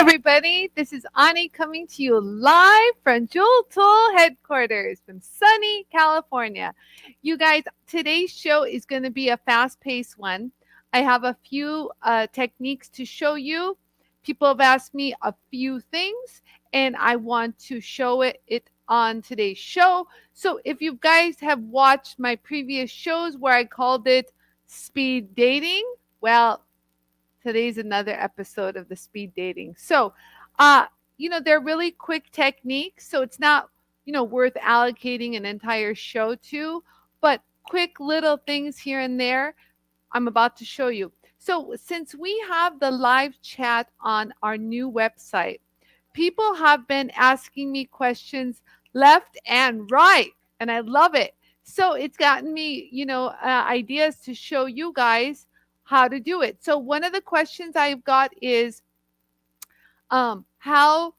everybody. This is Anie coming to you live from JOOLTOOL headquarters from sunny California. You guys, today's show is going to be a fast-paced one. I have a few techniques to show you. People have asked me a few things, and I want to show it on today's show. So if you guys have watched my previous shows where I called it speed dating, well, today's another episode of the speed dating. So, they're really quick techniques, so it's not, worth allocating an entire show to, but quick little things here and there I'm about to show you. So, since we have the live chat on our new website, people have been asking me questions left and right, and I love it. So, it's gotten me, ideas to show you guys how to do it. So one of the questions I've got is, how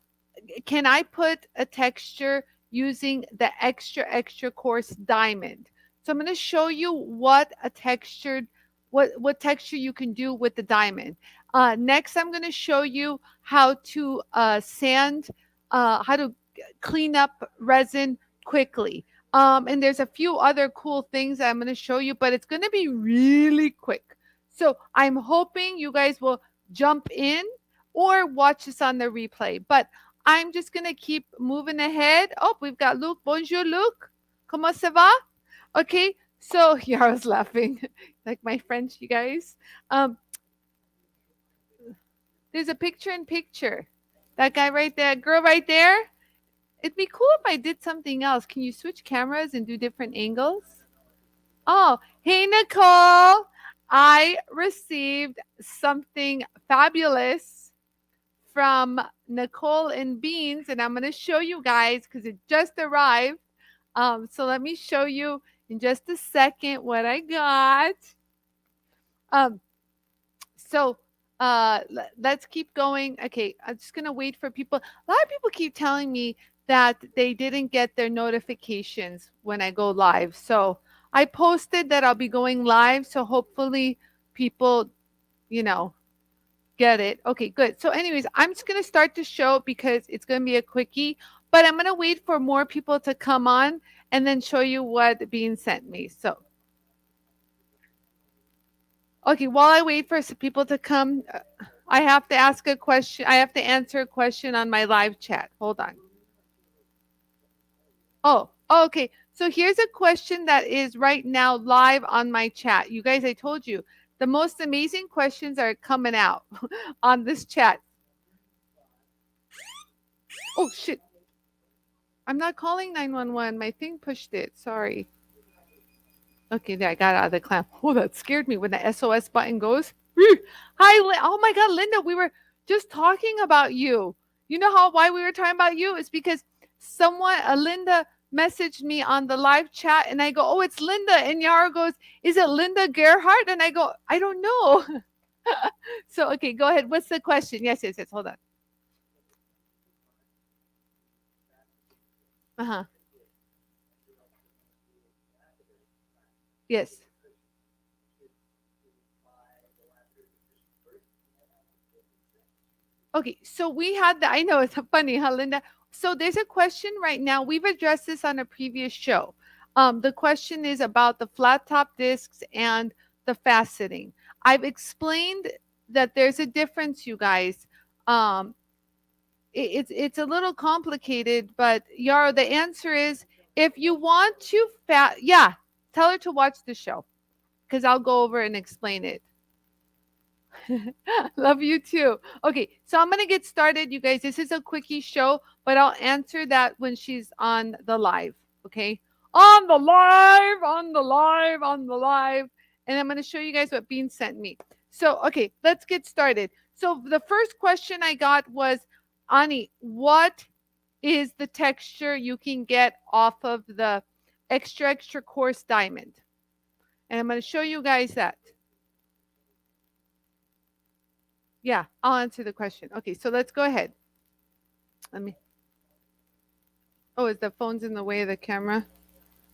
can I put a texture using the extra coarse diamond? So I'm going to show you what texture you can do with the diamond. Next, I'm going to show you how to sand, how to clean up resin quickly. And there's a few other cool things that I'm going to show you, but it's going to be really quick. So I'm hoping you guys will jump in or watch this on the replay. But I'm just going to keep moving ahead. Oh, we've got Luke. Bonjour, Luke. Comment ça va? Okay, so Yara's laughing. Like my French, you guys. There's a picture-in-picture. That guy right there, girl right there. It'd be cool if I did something else. Can you switch cameras and do different angles? Oh, hey, Nicole. I received something fabulous from Nicole and Beans, and I'm going to show you guys because it just arrived. So let me show you in just a second what I got. Let's keep going. Okay, I'm just going to wait for people. A lot of people keep telling me that they didn't get their notifications when I go live. So I posted that I'll be going live, so hopefully people, get it. Okay, good. So anyways, I'm just going to start the show because it's going to be a quickie, but I'm going to wait for more people to come on and then show you what Bean sent me. So, okay, while I wait for some people to come, I have to ask a question. I have to answer a question on my live chat. Hold on. Oh, okay. So here's a question that is right now live on my chat. You guys, I told you, the most amazing questions are coming out on this chat. Oh, shit. I'm not calling 911. My thing pushed it. Sorry. Okay, there, I got out of the clamp. Oh, that scared me when the SOS button goes. Hi, oh my God, Linda, we were just talking about you. You know why we were talking about you? It's because Linda messaged me on the live chat, and I go, oh, it's Linda. And Yara goes, is it Linda Gerhardt? And I go, I don't know. So, okay, go ahead. What's the question? Yes. Hold on. Uh-huh. Yes. Okay, so we had the, I know it's funny, huh, Linda? So there's a question right now. We've addressed this on a previous show. The question is about the flat top discs and the faceting. I've explained that there's a difference, you guys. It's a little complicated, but Yara, the answer is if you want to tell her to watch the show because I'll go over and explain it. Love you too. Okay, so I'm going to get started, you guys. This is a quickie show, but I'll answer that when she's on the live, okay? On the live. And I'm going to show you guys what Bean sent me. So, okay, let's get started. So the first question I got was, Anie, what is the texture you can get off of the extra coarse diamond? And I'm going to show you guys that. Yeah, I'll answer the question. Okay, so let's go ahead. Oh, is the phone's in the way of the camera?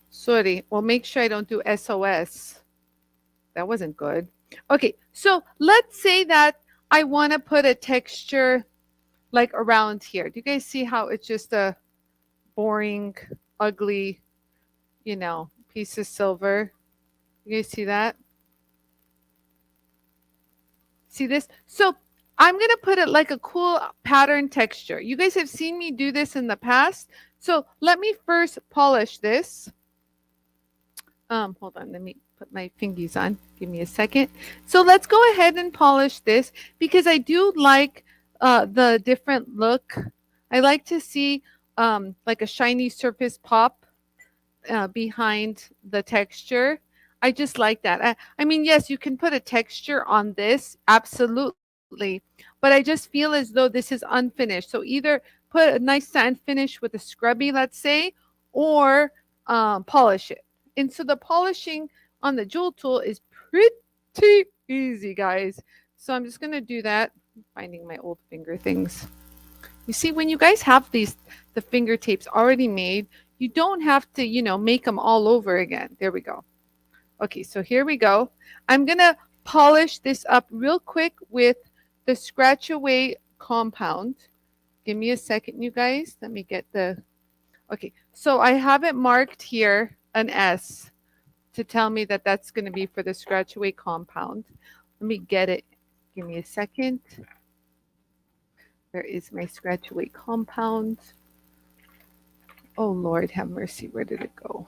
Sorry. Well, make sure I don't do SOS. That wasn't good. Okay, so let's say that I want to put a texture like around here. Do you guys see how it's just a boring, ugly, piece of silver? You guys see that? See this? So I'm going to put it like a cool pattern texture. You guys have seen me do this in the past. So let me first polish this. Hold on, let me put my fingies on. Give me a second. So let's go ahead and polish this because I do like the different look. I like to see like a shiny surface pop behind the texture. I just like that. I mean, yes, you can put a texture on this, absolutely. But I just feel as though this is unfinished. So either put a nice sand finish with a scrubby, let's say, or polish it. And so the polishing on the Jewel tool is pretty easy, guys. So I'm just going to do that. I'm finding my old finger things. You see, when you guys have the finger tapes already made, you don't have to, make them all over again. There we go. Okay, so here we go. I'm going to polish this up real quick with the Scratch Away compound. Give me a second, you guys. Let me get okay, so I have it marked here, an S, to tell me that that's going to be for the Scratch Away compound. Let me get it. Give me a second. Where is my Scratch Away compound? Oh, Lord, have mercy. Where did it go?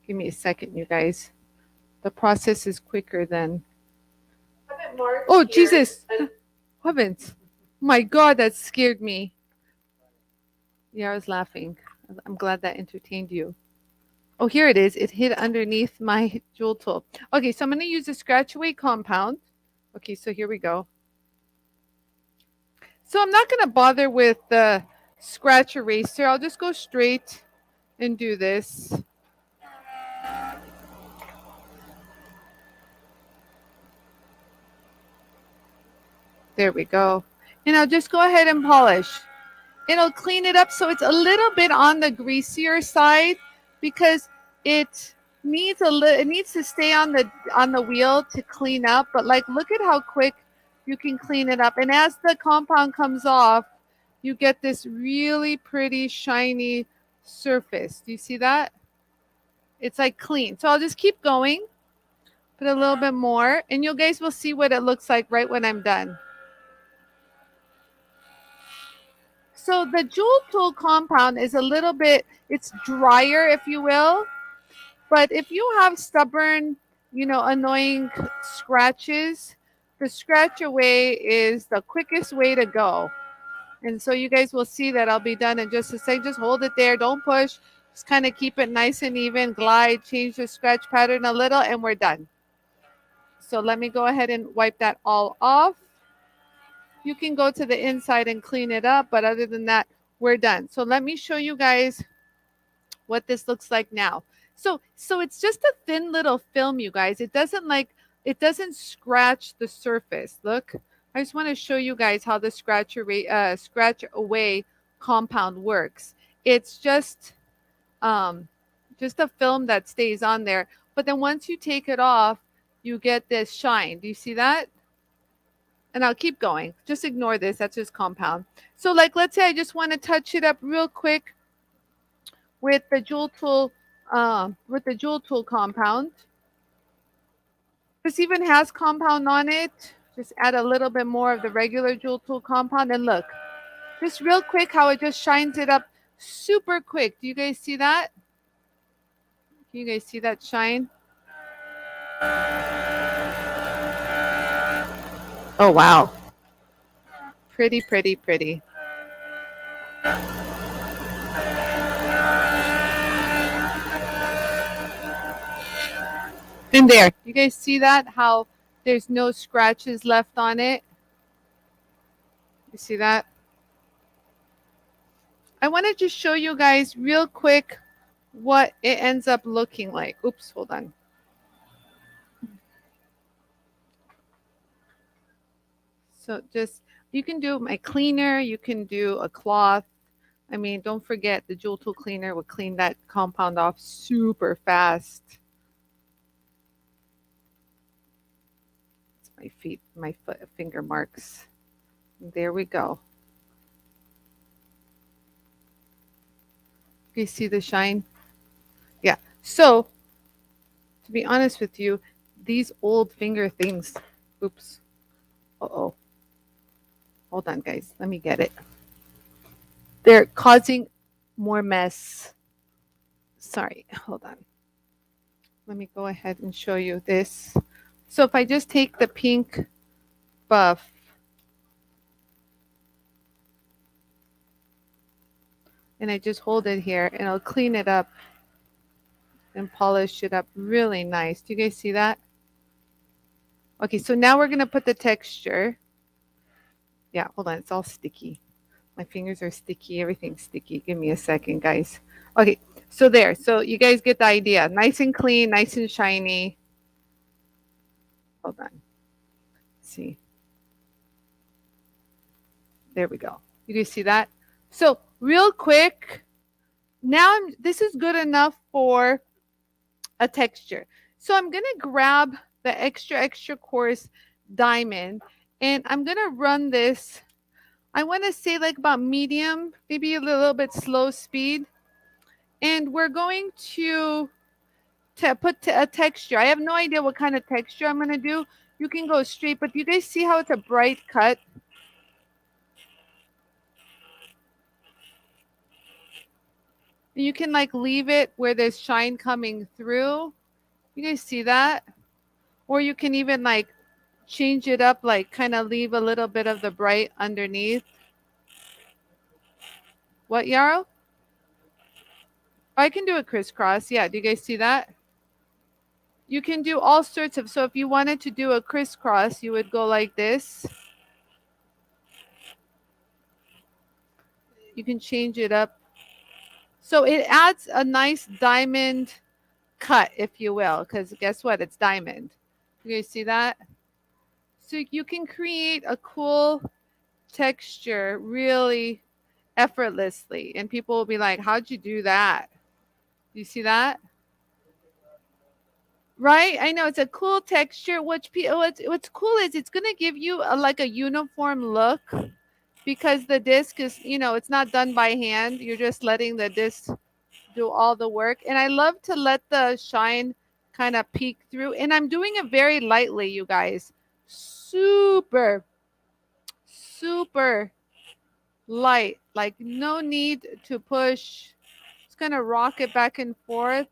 Give me a second, you guys. The process is quicker than... Oh, Jesus. Heavens. My God, that scared me. Yeah, I was laughing. I'm glad that entertained you. Oh, here it is. It hid underneath my Jewel tool. Okay, so I'm going to use the Scratch Away compound. Okay, so here we go. So I'm not going to bother with the scratch eraser. I'll just go straight and do this. There we go. And I'll just go ahead and polish. It'll clean it up so it's a little bit on the greasier side because it needs it needs to stay on the wheel to clean up. But like, look at how quick you can clean it up. And as the compound comes off, you get this really pretty shiny surface. Do you see that? It's like clean. So I'll just keep going. Put a little bit more, and you guys will see what it looks like right when I'm done. So the Jewel Tool compound is a little bit, it's drier, if you will. But if you have stubborn, annoying scratches, the Scratch Away is the quickest way to go. And so you guys will see that I'll be done in just a second. Just hold it there. Don't push. Just kind of keep it nice and even. Glide, change the scratch pattern a little, and we're done. So let me go ahead and wipe that all off. You can go to the inside and clean it up, but other than that, we're done. So let me show you guys what this looks like now. So it's just a thin little film, you guys. It doesn't scratch the surface. Look, I just want to show you guys how the Scratch Away compound works. It's just a film that stays on there. But then once you take it off, you get this shine. Do you see that? And I'll keep going. Just ignore this. That's just compound. So like, let's say I just want to touch it up real quick with the Jewel Tool compound. This even has compound on it. Just add a little bit more of the regular Jewel Tool compound, and look, just real quick how it just shines it up super quick. Do you guys see that? Can you guys see that shine? Oh, wow. Pretty, pretty, pretty. And there, you guys see that? How there's no scratches left on it? You see that? I want to just show you guys real quick what it ends up looking like. Oops, hold on. So just, you can do a cleaner, you can do a cloth. I mean, don't forget the Jewel Tool cleaner will clean that compound off super fast. It's my feet, my finger marks. There we go. You see the shine? Yeah. So, to be honest with you, these old finger things, oops. Uh-oh. Hold on, guys. Let me get it. They're causing more mess. Sorry. Hold on. Let me go ahead and show you this. So if I just take the pink buff and I just hold it here and I'll clean it up and polish it up really nice. Do you guys see that? Okay, so now we're going to put the texture. Yeah, hold on. It's all sticky. My fingers are sticky. Everything's sticky. Give me a second, guys. Okay, so there. So you guys get the idea. Nice and clean, nice and shiny. Hold on. Let's see. There we go. You guys see that? So real quick, now this is good enough for a texture. So I'm going to grab the extra coarse diamond and I'm going to run this. I want to say like about medium, maybe a little bit slow speed. And we're going to put a texture. I have no idea what kind of texture I'm going to do. You can go straight, but you guys see how it's a bright cut? You can like leave it where there's shine coming through. You guys see that? Or you can even like change it up, like kind of leave a little bit of the bright underneath. What, Yarrow? I can do a crisscross. Yeah, do you guys see that? You can do all sorts of, so if you wanted to do a crisscross, you would go like this. You can change it up. So it adds a nice diamond cut, if you will, because guess what? It's diamond. You guys see that? So you can create a cool texture really effortlessly. And people will be like, how'd you do that? You see that? Right? I know it's a cool texture. What's cool is it's going to give you like a uniform look because the disc is, it's not done by hand. You're just letting the disc do all the work. And I love to let the shine kind of peek through. And I'm doing it very lightly, you guys. Super, super light. Like no need to push. Just going to rock it back and forth.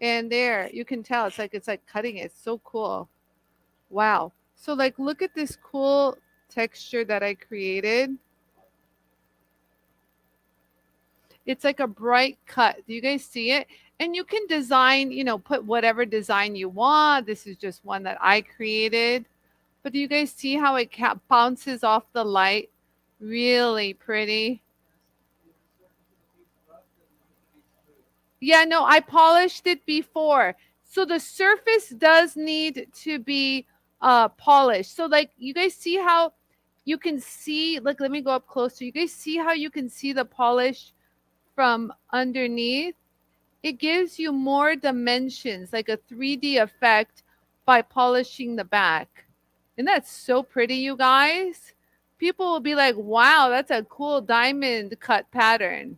And there, you can tell it's like cutting it. It's so cool. Wow. So like look at this cool texture that I created. It's like a bright cut. Do you guys see it? And you can design, put whatever design you want. This is just one that I created. But do you guys see how it bounces off the light? Really pretty. Yeah, no, I polished it before. So the surface does need to be polished. So like you guys see how you can see, like let me go up closer. You guys see how you can see the polish from underneath? It gives you more dimensions, like a 3D effect by polishing the back. And that's so pretty, you guys. People will be like, wow, that's a cool diamond cut pattern.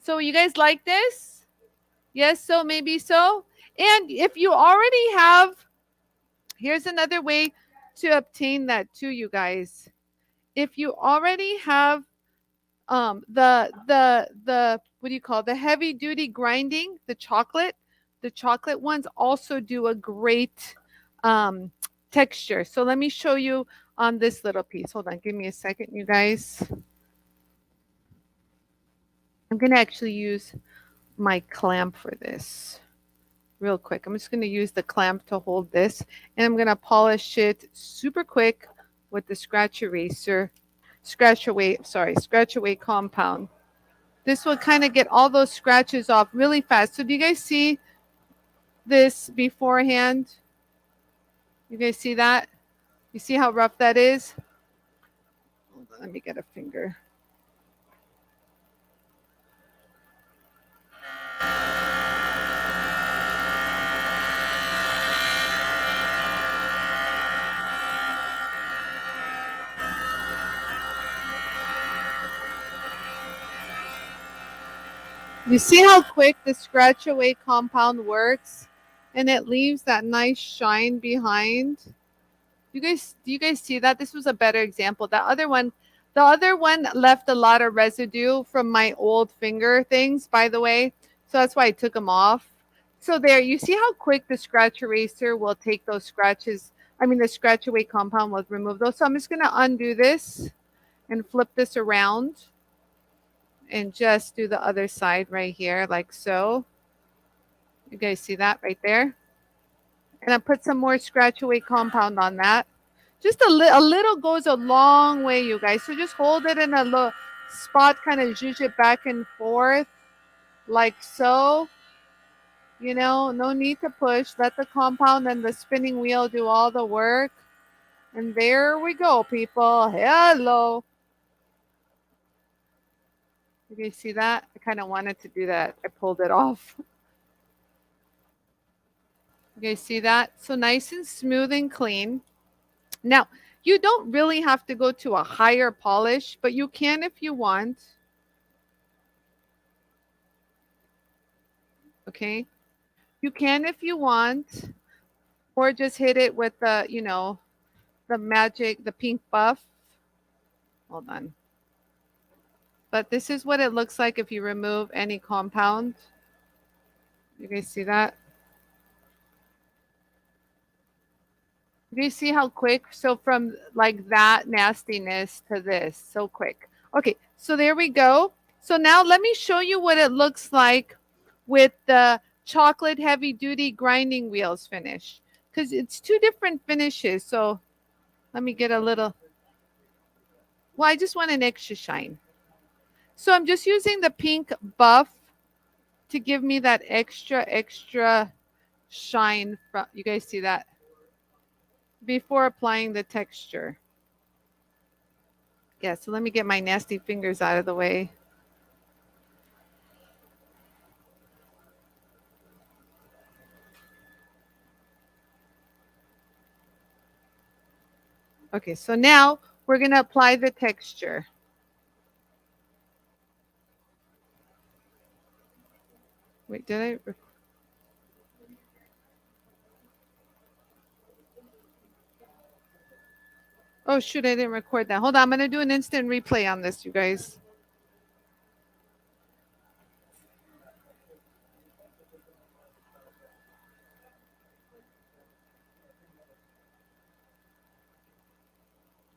So you guys like this? Yes, so maybe so. And if you already have, here's another way to obtain that too, you guys. If you already have the what do you call it? The heavy duty grinding, the chocolate ones also do a great texture. So let me show you on this little piece. Hold on, give me a second, you guys. I'm gonna actually use my clamp for this real quick. I'm just gonna use the clamp to hold this, and I'm gonna polish it super quick with the scratch away compound. This will kind of get all those scratches off really fast. So do you guys see this beforehand? You guys see that? You see how rough that is? Hold on, let me get a finger. You see how quick the scratch away compound works, and it leaves that nice shine behind. Do you guys see that? This was a better example. The other one left a lot of residue from my old finger things, by the way. So that's why I took them off. So there, you see how quick the scratch eraser will take those scratches. I mean, the scratch away compound will remove those. So I'm just going to undo this and flip this around and just do the other side right here, like so. You guys see that right there? And I put some more scratch away compound on that. Just a little goes a long way, you guys. So just hold it in a little spot, kind of zhuzh it back and forth like so. You know, no need to push. Let the compound and the spinning wheel do all the work. And there we go, people. Hello. You guys see that? I kind of wanted to do that. I pulled it off. You guys see that? So nice and smooth and clean. Now, you don't really have to go to a higher polish, but you can if you want. Okay. You can if you want, or just hit it with the, you know, the pink buff. Hold on. But this is what it looks like if you remove any compound. You guys see that? You guys see how quick? So from like that nastiness to this, so quick. Okay, so there we go. So now let me show you what it looks like with the chocolate heavy duty grinding wheels finish, because it's two different finishes. So let me get a little, well, I just want an extra shine. So I'm just using the pink buff to give me that extra shine. From, you guys see that? Before applying the texture. Yeah, so let me get my nasty fingers out of the way. Okay, so now we're going to apply the texture. Wait, did I? Oh, shoot, I didn't record that. Hold on, I'm going to do an instant replay on this, you guys.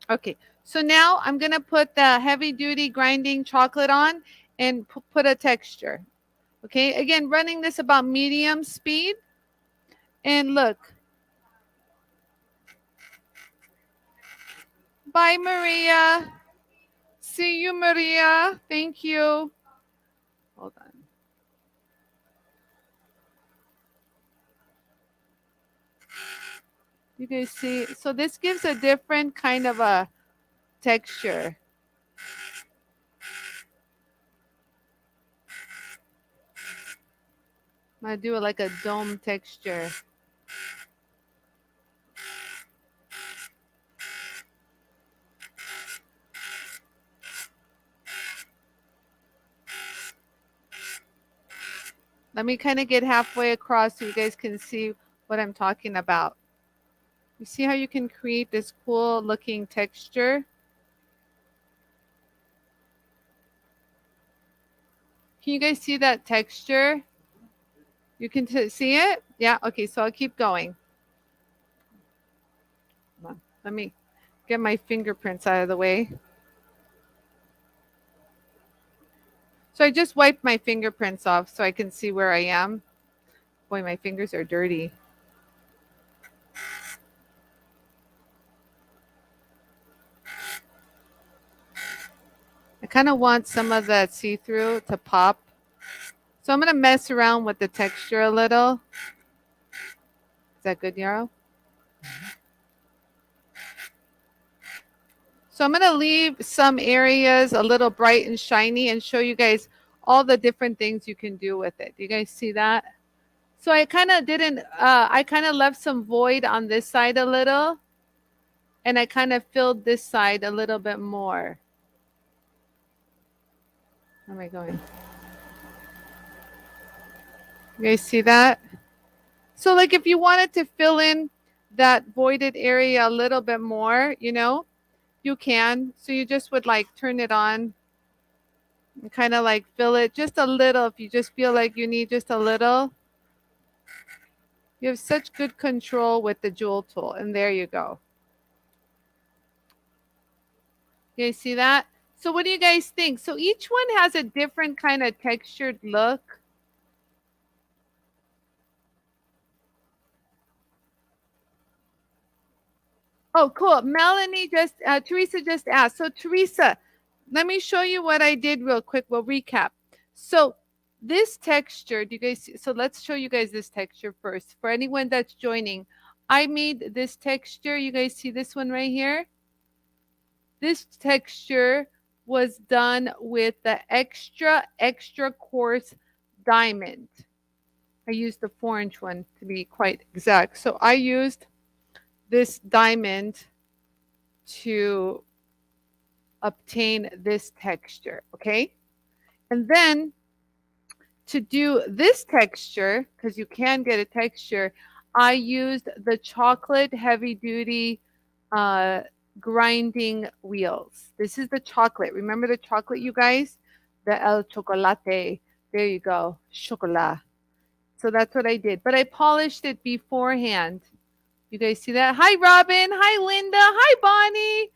Okay, so now I'm going to put the heavy duty grinding chocolate on and put a texture. Okay, again, running this about medium speed. And look. Bye, Maria. See you, Maria. Thank you. Hold on. You guys see? So this gives a different kind of a texture. I'm going to do it like a dome texture. Let me kind of get halfway across so you guys can see what I'm talking about. You see how you can create this cool looking texture? Can you guys see that texture? You can see it? Yeah, okay, so I'll keep going. Come on, let me get my fingerprints out of the way. So I just wiped my fingerprints off so I can see where I am. Boy, my fingers are dirty. I kind of want some of that see-through to pop. So I'm going to mess around with the texture a little. Is that good, Yarrow? So I'm going to leave some areas a little bright and shiny and show you guys all the different things you can do with it. Do you guys see that? So I kind of didn't, I kind of left some void on this side a little. And I kind of filled this side a little bit more. Where am I going? You guys see that? So like if you wanted to fill in that voided area a little bit more, you know, you can. So you just would like turn it on and kind of like fill it just a little. If you just feel like you need just a little, you have such good control with the Jool tool. And there you go. You guys see that? So what do you guys think? So each one has a different kind of textured look. Oh, cool. Melanie just, Teresa just asked. So Teresa, let me show you what I did real quick. We'll recap. So this texture, do you guys see? So let's show you guys this texture first. For anyone that's joining, I made this texture. You guys see this one right here? This texture was done with the extra coarse diamond. I used the 4-inch one to be quite exact. So I used this diamond to obtain this texture, okay? And then to do this texture, because you can get a texture, I used the chocolate heavy duty grinding wheels. This is the chocolate. Remember the chocolate, you guys? The El Chocolate. There you go. Chocolat. So that's what I did. But I polished it beforehand. You guys see that? Hi, Robin. Hi, Linda. Hi, Bonnie.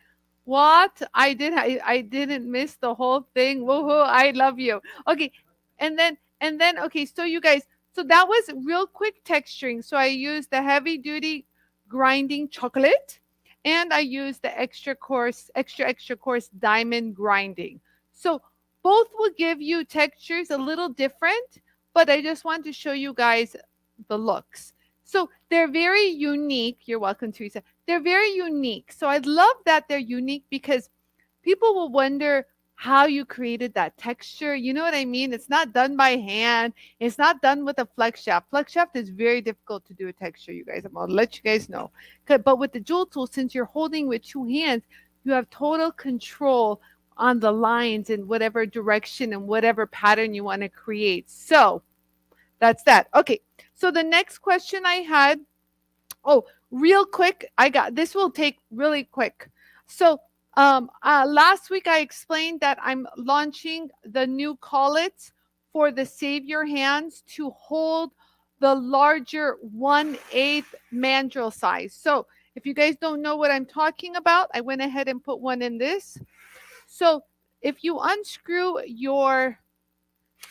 What? I didn't miss the whole thing. Woohoo. I love you. Okay. And then okay, so you guys, so that was real quick texturing. So I used the heavy duty grinding chocolate and I used the extra coarse diamond grinding. So both will give you textures a little different, but I just want to show you guys the looks. So they're very unique. You're welcome, Teresa. They're very unique. So I love that they're unique because people will wonder how you created that texture. You know what I mean? It's not done by hand. It's not done with a flex shaft. Flex shaft is very difficult to do a texture, you guys. I'm going to let you guys know. But with the Jool tool, since you're holding with 2 hands, you have total control on the lines in whatever direction and whatever pattern you want to create. So that's that. Okay. So the next question I had, oh, real quick, I got this will take really quick. So last week I explained that I'm launching the new collets for the Save Your Hands to hold the larger 1/8 mandrel size. So if you guys don't know what I'm talking about, I went ahead and put one in this. So if you unscrew your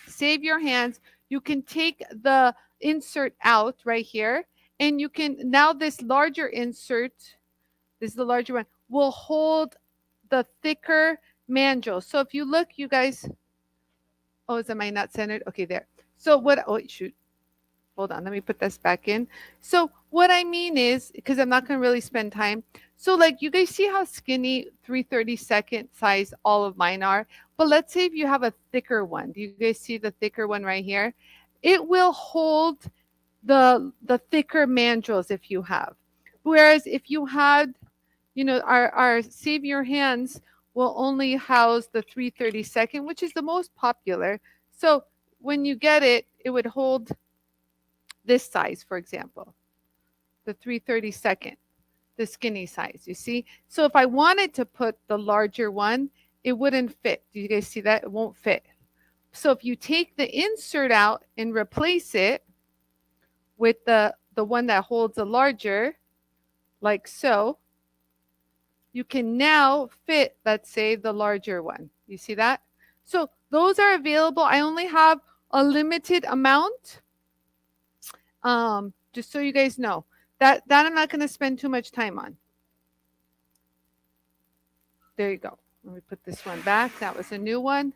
Save Your Hands, you can take the insert out right here, and you can now this larger insert, this is the larger one, will hold the thicker mandrel. So if you look, you guys, oh, is my not centered? Okay, there. So what, oh, shoot. Hold on, let me put this back in. So what I mean is, because I'm not going to really spend time. So like you guys see how skinny 3/32 size all of mine are. But let's say if you have a thicker one. Do you guys see the thicker one right here? It will hold the thicker mandrels if you have. Whereas if you had, you know, our Save Your Hands will only house the 3/32, which is the most popular. So when you get it, it would hold this size, for example, the 3/32, the skinny size, you see? So if I wanted to put the larger one, it wouldn't fit. Do you guys see that? It won't fit. So if you take the insert out and replace it with the one that holds a larger, like so, you can now fit, let's say, the larger one. You see that? So those are available. I only have a limited amount. Just so you guys know. That I'm not going to spend too much time on. There you go. Let me put this one back. That was a new one.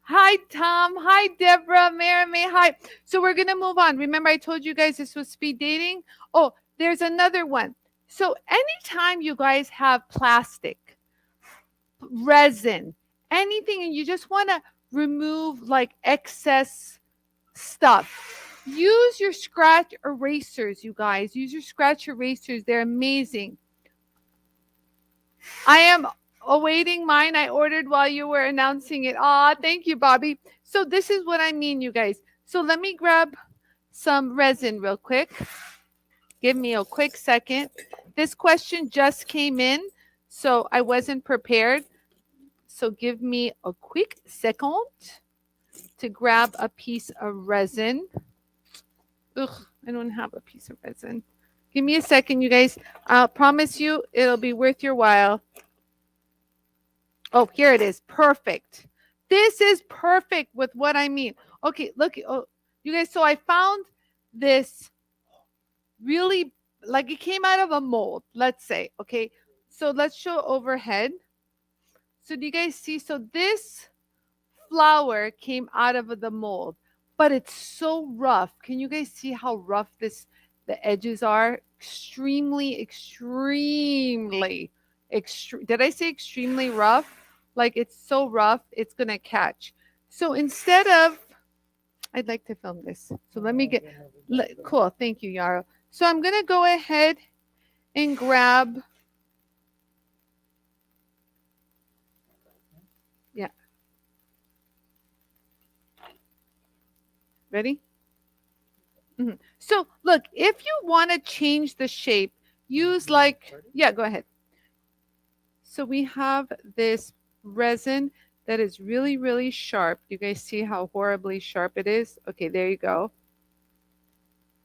Hi, Tom. Hi, Deborah. Marimay. Hi. So we're going to move on. Remember, I told you guys this was speed dating? Oh, there's another one. So anytime you guys have plastic, resin, anything, and you just want to remove like excess stuff, use your scratch erasers, you guys. Use your scratch erasers. They're amazing. I am awaiting mine. I ordered while you were announcing it. Aw, thank you, Bobby. So this is what I mean, you guys. So let me grab some resin real quick. Give me a quick second. This question just came in, so I wasn't prepared. So give me a quick second to grab a piece of resin. Ugh, I don't have a piece of resin. Give me a second, you guys. I'll promise you it'll be worth your while. Oh, here it is. Perfect. This is perfect with what I mean. Okay, look. Oh, you guys, so I found this really, like it came out of a mold, let's say. Okay, so let's show overhead. So do you guys see? So this flower came out of the mold, but it's so rough. Can you guys see how rough the edges are? Extremely, did I say extremely rough? Like it's so rough, it's gonna catch. So instead of, I'd like to film this. So let me cool. Thank you, Yarrow. So I'm gonna go ahead and grab, yeah. Ready? So look, if you want to change the shape, use like, yeah, go ahead. So we have this resin that is really, really sharp. You guys see how horribly sharp it is? Okay, there you go.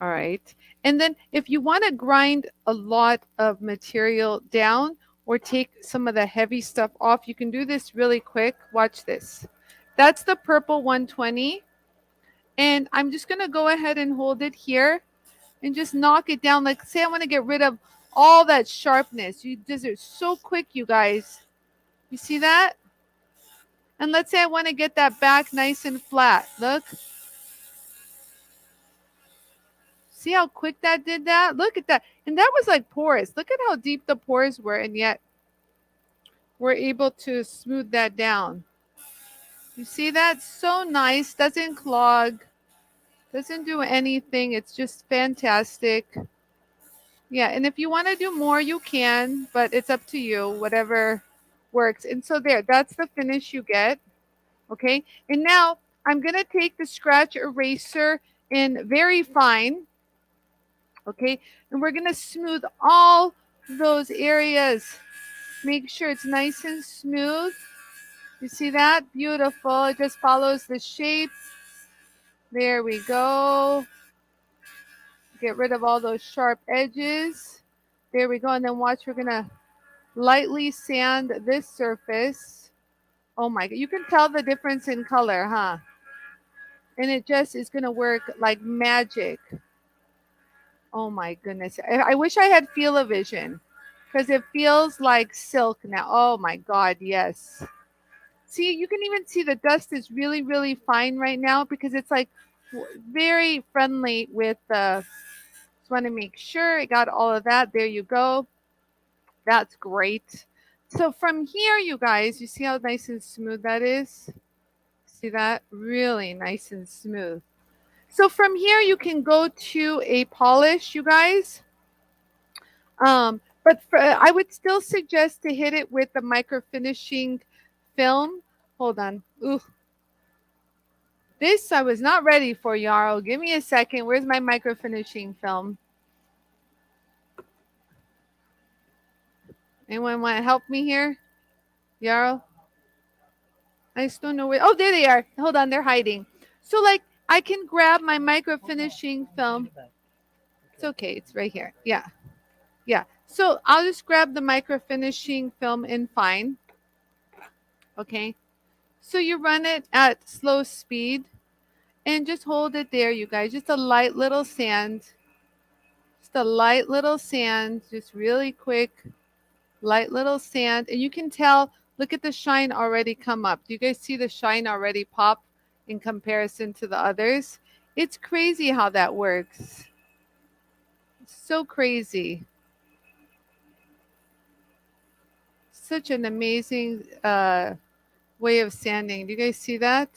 All right. And then if you want to grind a lot of material down or take some of the heavy stuff off, you can do this really quick. Watch this. That's the purple 120. And I'm just going to go ahead and hold it here and just knock it down. Like say I want to get rid of all that sharpness. You do it so quick, you guys. You see that? And let's say I want to get that back nice and flat. Look. See how quick that did that? Look at that. And that was like porous. Look at how deep the pores were, and yet we're able to smooth that down. You see that? So nice. Doesn't clog. Doesn't do anything. It's just fantastic. Yeah, and if you want to do more, you can, but it's up to you, whatever works. And so there, that's the finish you get. Okay, and now I'm going to take the scratch eraser in very fine. Okay, and we're going to smooth all those areas. Make sure it's nice and smooth. You see that? Beautiful. It just follows the shape. There we go. Get rid of all those sharp edges. There we go. And then watch, we're going to lightly sand this surface. Oh my God. You can tell the difference in color, huh? And it just is going to work like magic. Oh my goodness. I wish I had feel-o-vision because it feels like silk now. Oh my God, yes. See, you can even see the dust is really, really fine right now because it's like very friendly with the, just want to make sure I got all of that. There you go. That's great. So from here, you guys, you see how nice and smooth that is? See that? Really nice and smooth. So from here, you can go to a polish, you guys. But I would still suggest to hit it with the micro finishing film. Hold on. Ooh. This I was not ready for, Yarrow. Give me a second. Where's my micro finishing film? Anyone want to help me here? Yarrow? I still don't know where. Oh, there they are. Hold on. They're hiding. So like I can grab my micro finishing film. It's okay. It's right here. Yeah. Yeah. So I'll just grab the micro finishing film in fine. Okay. So you run it at slow speed and just hold it there, you guys. Just a light little sand. Just a light little sand. Just really quick. Light little sand. And you can tell, look at the shine already come up. Do you guys see the shine already pop in comparison to the others? It's crazy how that works. It's so crazy. Such an amazing way of sanding. Do you guys see that?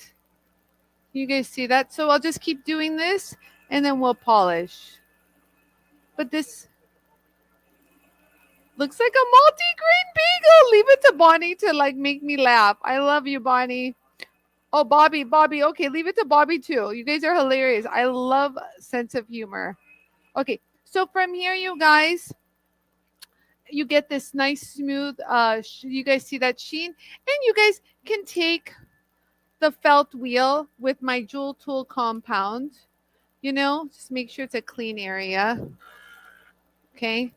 You guys see that? So I'll just keep doing this and then we'll polish. But this looks like a multi-grain bagel. Leave it to Bonnie to like make me laugh. I love you, Bonnie. Oh, Bobby. Okay, leave it to Bobby too. You guys are hilarious. I love sense of humor. Okay, so from here, you guys, you get this nice smooth. You guys see that sheen, and you guys can take the felt wheel with my Jewel Tool compound. You know, just make sure it's a clean area. Okay,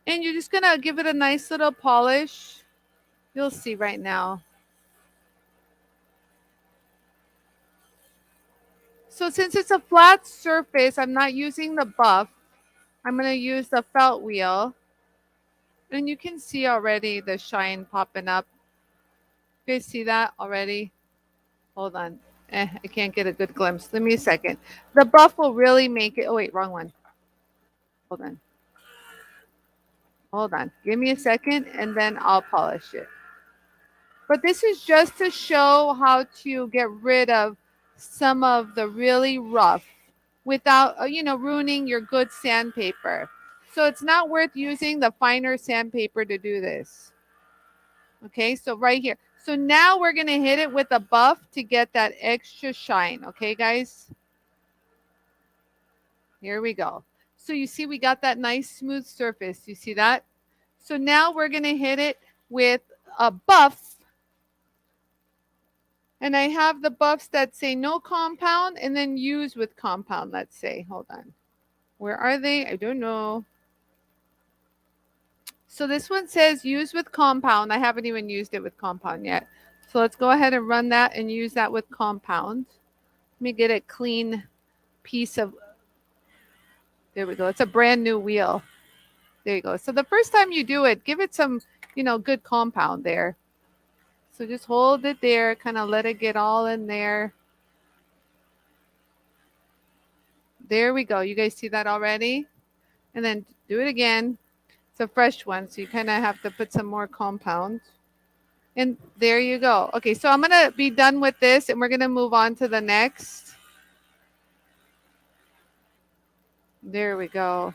and you're just gonna give it a nice little polish. You'll see right now. So since it's a flat surface, I'm not using the buff. I'm going to use the felt wheel. And you can see already the shine popping up. You guys see that already? Hold on. I can't get a good glimpse. Let me a second. The buff will really make it. Oh, wait, wrong one. Hold on. Hold on. Give me a second and then I'll polish it. But this is just to show how to get rid of some of the really rough without, ruining your good sandpaper. So it's not worth using the finer sandpaper to do this. Okay, so right here. So now we're going to hit it with a buff to get that extra shine. Okay, guys? Here we go. So you see we got that nice smooth surface. You see that? So now we're going to hit it with a buff. And I have the buffs that say no compound and then use with compound, let's say. Hold on. Where are they? I don't know. So this one says use with compound. I haven't even used it with compound yet. So let's go ahead and run that and use that with compound. Let me get a clean piece of, there we go. It's a brand new wheel. There you go. So the first time you do it, give it some, good compound there. So just hold it there, kind of let it get all in there. There we go. You guys see that already? And then do it again. It's a fresh one, so you kind of have to put some more compound. And there you go. Okay, so I'm going to be done with this, and we're going to move on to the next. There we go.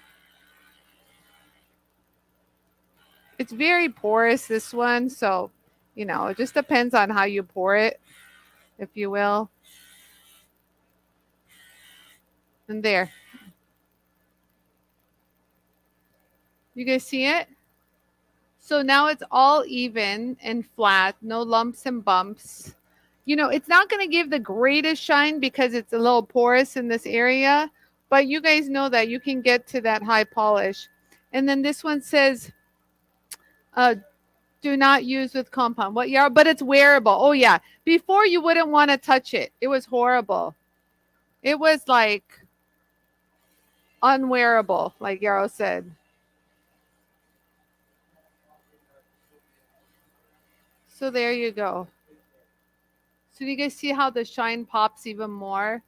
It's very porous, this one, so, it just depends on how you pour it, if you will. And there. You guys see it? So now it's all even and flat, no lumps and bumps. It's not going to give the greatest shine because it's a little porous in this area, but you guys know that you can get to that high polish. And then this one says, do not use with compound. What? Yeah, but it's wearable. Oh, yeah. Before you wouldn't want to touch it. It was horrible. It was like unwearable, like Yarrow said. So there you go. So you guys see how the shine pops even more?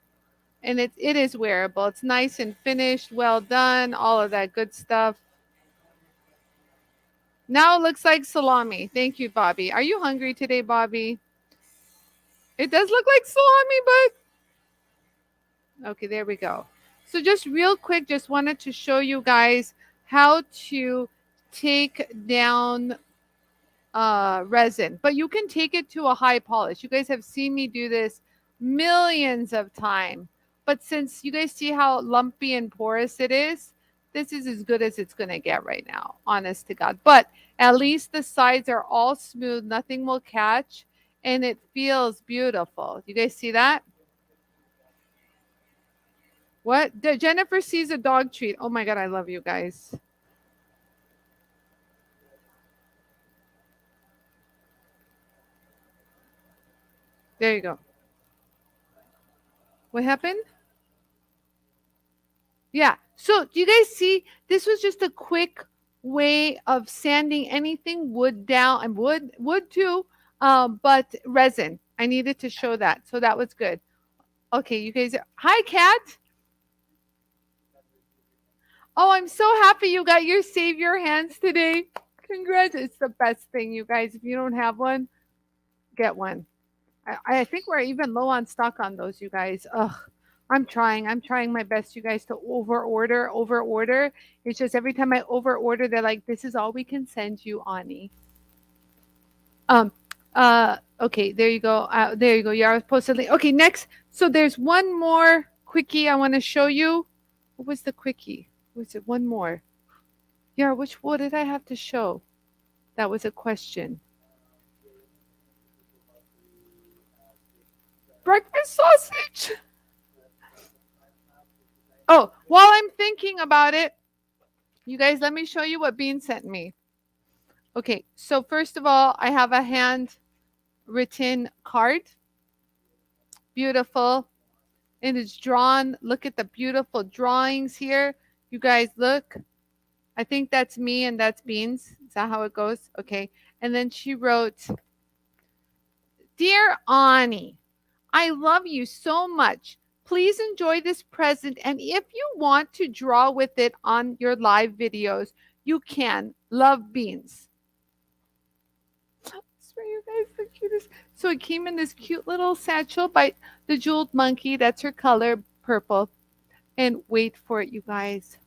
And it is wearable. It's nice and finished, well done, all of that good stuff. Now it looks like salami. Thank you, Bobby. Are you hungry today, Bobby? It does look like salami, but okay, there we go. So just real quick, just wanted to show you guys how to take down resin, but you can take it to a high polish. You guys have seen me do this millions of times, but since you guys see how lumpy and porous it is, this is as good as it's going to get right now, honest to God. But at least the sides are all smooth, nothing will catch, and it feels beautiful. You guys see that? What? Jennifer sees a dog treat. Oh my God, I love you guys. There you go. What happened? Yeah. So do you guys see? This was just a quick way of sanding anything wood down, and wood too, but resin. I needed to show that. So that was good. Okay, you guys. Hi, Kat. Oh, I'm so happy you got your Save Your Hands today. Congrats. It's the best thing, you guys. If you don't have one, get one. I think we're even low on stock on those, you guys. Ugh. I'm trying my best, you guys, to over order. It's just every time I over order, they're like, this is all we can send you, Anie. Um, Okay, there you go. There you go. Yara posted link. Okay, next. So there's one more quickie I want to show you. What was the quickie? Was it one more? Yara, what did I have to show? That was a question. Breakfast sausage. Oh, while I'm thinking about it, you guys, let me show you what Bean sent me. Okay, so first of all, I have a handwritten card. Beautiful. And it's drawn. Look at the beautiful drawings here. You guys look. I think that's me and that's Beans. Is that how it goes? Okay. And then she wrote, Dear Anie, I love you so much. Please enjoy this present. And if you want to draw with it on your live videos, you can. Love, Beans. For you guys, the cutest. So it came in this cute little satchel by the Jeweled Monkey. That's her color, purple. And wait for it, you guys.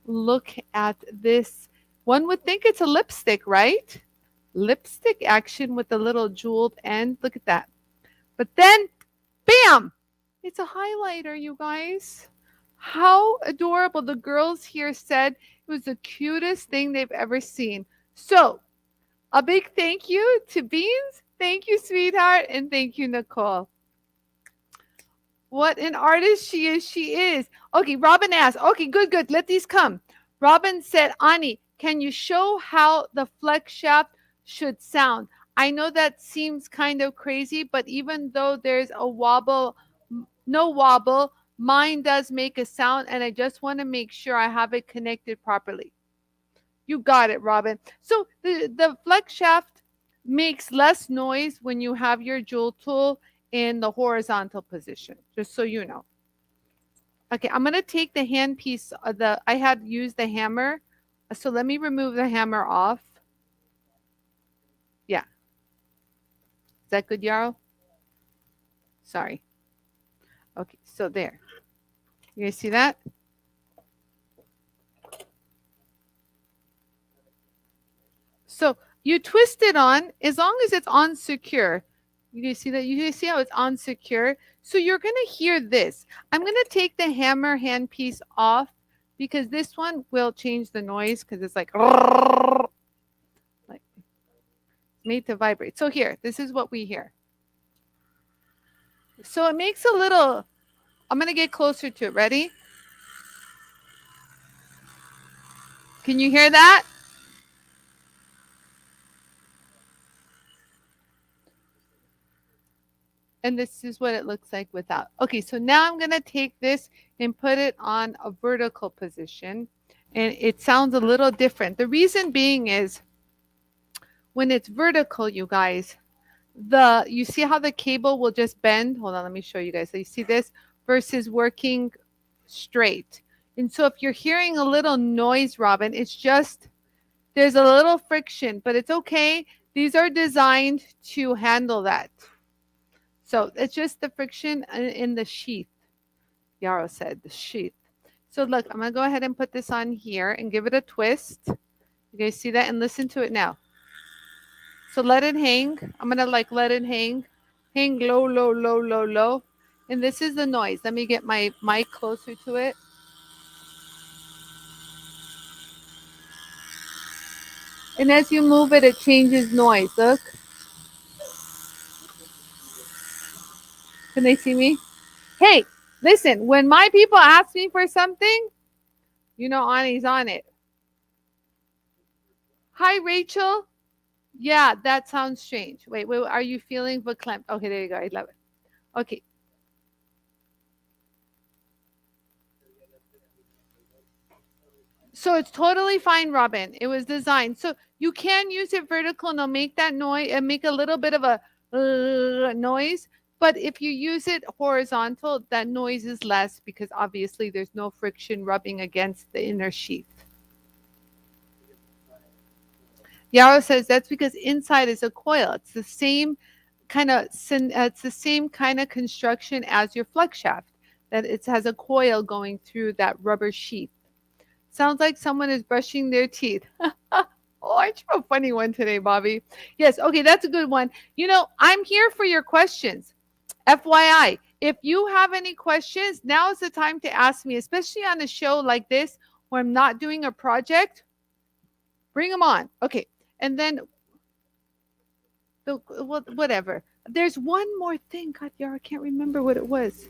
Look at this. One would think it's a lipstick, right? Lipstick action with the little jeweled end. Look at that. But then, bam! It's a highlighter, you guys. How adorable. The girls here said it was the cutest thing they've ever seen. So, a big thank you to Beans. Thank you, sweetheart. And thank you, Nicole. What an artist she is. She is. Okay, Robin asked. Okay, good. Let these come. Robin said, Anie, can you show how the flex shaft should sound? I know that seems kind of crazy, but even though there's a wobble, no wobble, mine does make a sound, and I just want to make sure I have it connected properly. You got it, Robin. So the flex shaft makes less noise when you have your jewel tool in the horizontal position, just so you know. Okay, I'm going to take the hand piece. I had used the hammer. So let me remove the hammer off. Yeah. Is that good, Yarrow? Sorry. Okay, so there. You guys see that? So you twist it on as long as it's on secure. You guys see that? You guys see how it's on secure? So you're going to hear this. I'm going to take the hammer hand piece off because this one will change the noise because it's like made to vibrate. So here, this is what we hear. So it makes a little, I'm going to get closer to it. Ready? Can you hear that? And this is what it looks like without. Okay, so now I'm going to take this and put it on a vertical position. And it sounds a little different. The reason being is when it's vertical, you guys, you see how the cable will just bend? Hold on, let me show you guys. So you see this versus working straight. And so if you're hearing a little noise, Robin, it's just there's a little friction, but it's okay. These are designed to handle that. So it's just the friction in the sheath. Yarrow said the sheath. So look, I'm going to go ahead and put this on here and give it a twist. You guys see that? And listen to it now. So let it hang. I'm going to let it hang. Hang low, low, low, low, low. And this is the noise. Let me get my mic closer to it. And as you move it, it changes noise. Look. Can they see me? Hey, listen, when my people ask me for something, you know Anie's on it. Hi, Rachel. Yeah, that sounds strange. Wait, are you feeling verklempt? Okay, there you go. I love it. Okay. So it's totally fine, Robin. It was designed. So you can use it vertical and it'll make that noise and make a little bit of a noise. But if you use it horizontal, that noise is less because obviously there's no friction rubbing against the inner sheath. Yarrow says that's because inside is a coil. It's the same kind of construction as your flex shaft. That it has a coil going through that rubber sheath. Sounds like someone is brushing their teeth. Oh, aren't you a funny one today, Bobby? Yes, okay, that's a good one. You know, I'm here for your questions. FYI, if you have any questions, now is the time to ask me, especially on a show like this where I'm not doing a project. Bring them on. Okay, and then whatever. There's one more thing. God, I can't remember what it was.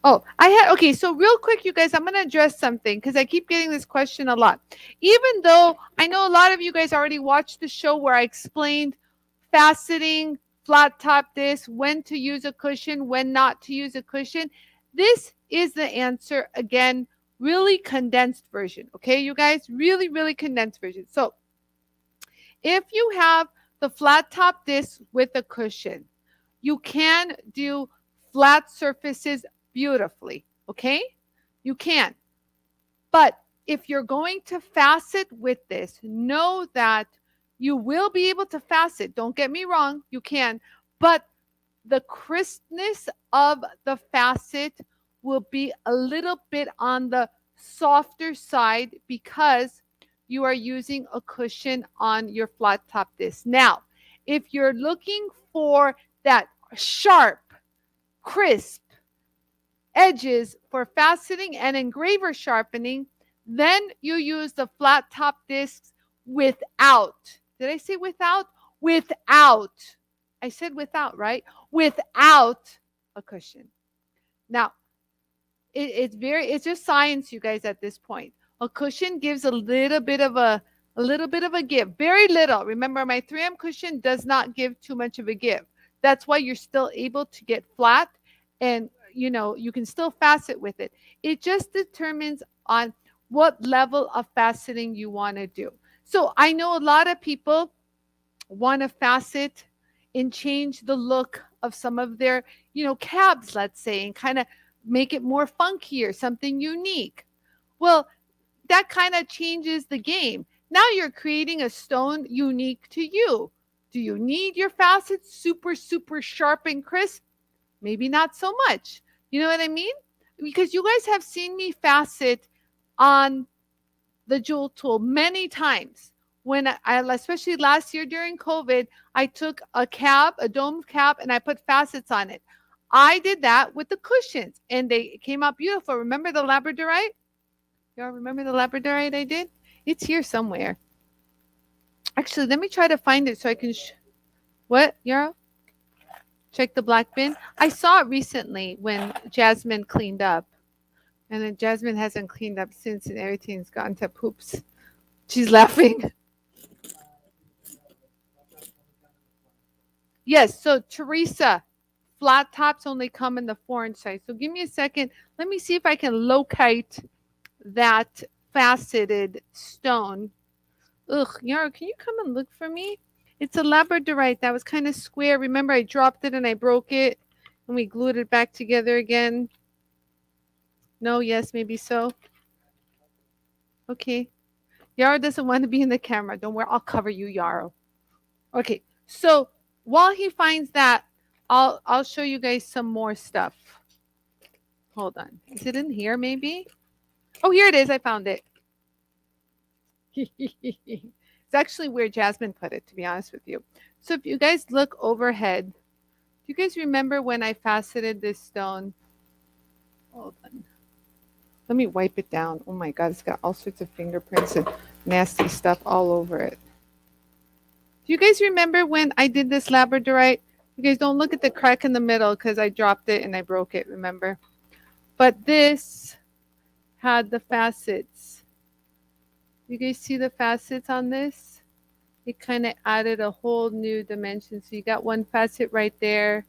Oh, okay, so real quick, you guys, I'm going to address something because I keep getting this question a lot. Even though I know a lot of you guys already watched the show where I explained faceting, flat top disc, when to use a cushion, when not to use a cushion, this is the answer again, really condensed version. Okay, you guys, really, really condensed version. So if you have the flat top disc with a cushion, you can do flat surfaces beautifully, okay? You can. But if you're going to facet with this, know that you will be able to facet. Don't get me wrong, you can. But the crispness of the facet will be a little bit on the softer side because you are using a cushion on your flat top disc. Now, if you're looking for that sharp, crisp edges for faceting and engraver sharpening, then you use the flat top discs without. Did I say without? Without. I said without, right? Without a cushion. Now, it's just science, you guys, at this point. A cushion gives a little bit of a give, very little. Remember, my 3M cushion does not give too much of a give. That's why you're still able to get flat, and you know you can still facet with it. It just determines on what level of faceting you want to do. So I know a lot of people want to facet and change the look of some of their, cabs, let's say, and kind of make it more funkier, something unique. Well, that kind of changes the game. Now you're creating a stone unique to you. Do you need your facets super, super sharp and crisp? Maybe not so much. You know what I mean? Because you guys have seen me facet on the Jewel tool many times. When especially last year during COVID, I took a dome cap, and I put facets on it. I did that with the cushions, and they came out beautiful. Remember the labradorite? Y'all remember the labradorite I did? It's here somewhere. Actually, let me try to find it so I can. What, Yarrow? Check the black bin. I saw it recently when Jasmine cleaned up. And then Jasmine hasn't cleaned up since, and everything's gone to poops. She's laughing. Yes, so Teresa, flat tops only come in the 4-inch size. So give me a second. Let me see if I can locate that faceted stone. Ugh, Yara, can you come and look for me? It's a labradorite that was kind of square. Remember, I dropped it and I broke it, and we glued it back together again. No, yes, maybe so. Okay. Yara doesn't want to be in the camera. Don't worry, I'll cover you, Yara. Okay, so while he finds that, I'll show you guys some more stuff. Hold on. Is it in here maybe? Oh, here it is. I found it. It's actually where Jasmine put it, to be honest with you. So if you guys look overhead, do you guys remember when I faceted this stone? Hold on. Let me wipe it down. Oh my God, it's got all sorts of fingerprints and nasty stuff all over it. Do you guys remember when I did this labradorite? You guys don't look at the crack in the middle because I dropped it and I broke it, remember? But this had the facets. You guys see the facets on this? It kind of added a whole new dimension. So you got one facet right there.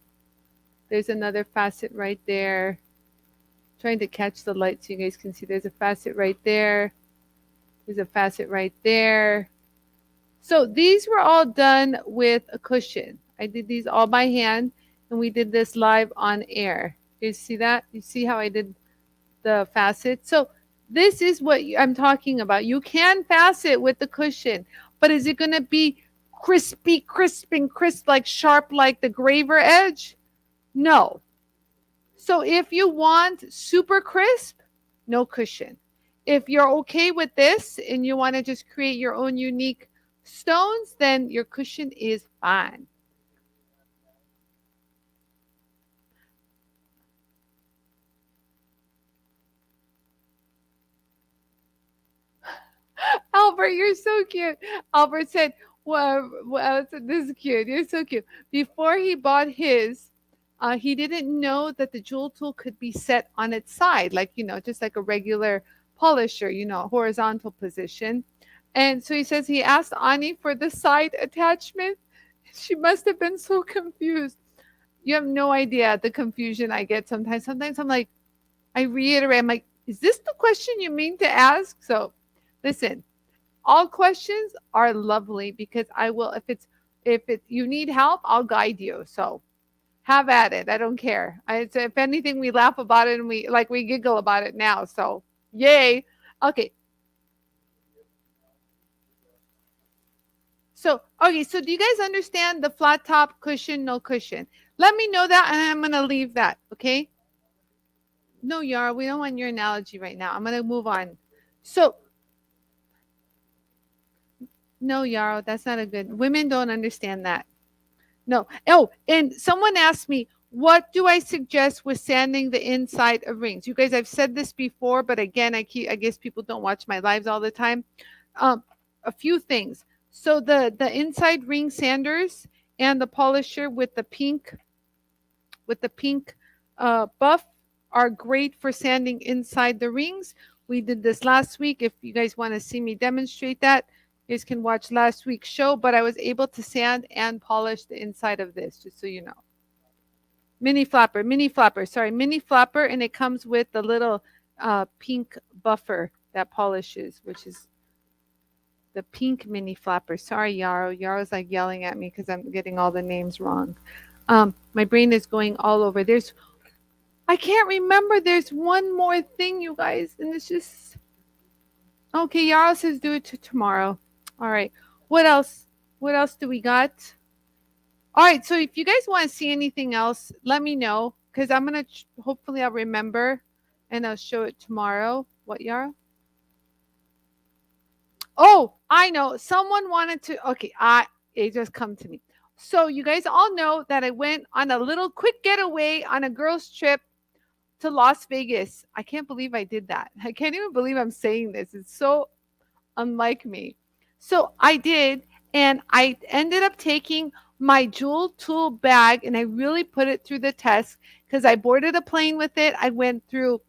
There's another facet right there. I'm trying to catch the light so you guys can see. There's a facet right there. There's a facet right there. So these were all done with a cushion. I did these all by hand, and we did this live on air. You see that? You see how I did the facet? So this is what I'm talking about. You can facet with the cushion, but is it going to be crispy, crisp, and crisp, like sharp, like the graver edge? No. So if you want super crisp, no cushion. If you're okay with this and you want to just create your own unique stones, then your cushion is fine. Albert, you're so cute. Albert said, well, this is cute. You're so cute. Before he bought his, he didn't know that the jewel tool could be set on its side, like, just like a regular polisher, horizontal position. And so he says he asked Ani for the side attachment. She must have been so confused. You have no idea the confusion I get sometimes. Sometimes I'm like, I reiterate, I'm like, is this the question you mean to ask? So listen, all questions are lovely because I will, if you need help, I'll guide you. So have at it. I don't care. If anything, we laugh about it and we giggle about it now. So yay. Okay. So okay. So do you guys understand the flat top cushion, no cushion? Let me know that, and I'm gonna leave that. Okay. No, Yara, we don't want your analogy right now. I'm gonna move on. So no, Yara, that's not a good. Women don't understand that. No. Oh, and someone asked me, what do I suggest with sanding the inside of rings? You guys, I've said this before, but again, I guess people don't watch my lives all the time. Um, a few things. So the inside ring sanders and the polisher with the pink buff are great for sanding inside the rings. We did this last week. If you guys want to see me demonstrate that, you guys can watch last week's show, but I was able to sand and polish the inside of this, just so you know. Mini flapper, mini flapper, and it comes with the little pink buffer that polishes, which is the pink mini flapper. Sorry, Yarrow. Yarrow's like yelling at me because I'm getting all the names wrong. My brain is going all over. I can't remember. There's one more thing, you guys, and it's just okay. Yarrow says do it tomorrow. All right. What else? What else do we got? All right. So if you guys want to see anything else, let me know because I'm gonna hopefully I'll remember, and I'll show it tomorrow. What, Yarrow? Oh, I know. Someone wanted to. Okay, it just come to me. So you guys all know that I went on a little quick getaway on a girls' trip to Las Vegas. I can't believe I did that. I can't even believe I'm saying this. It's so unlike me. So I did, and I ended up taking my jewel tool bag and I really put it through the test because I boarded a plane with it. I went through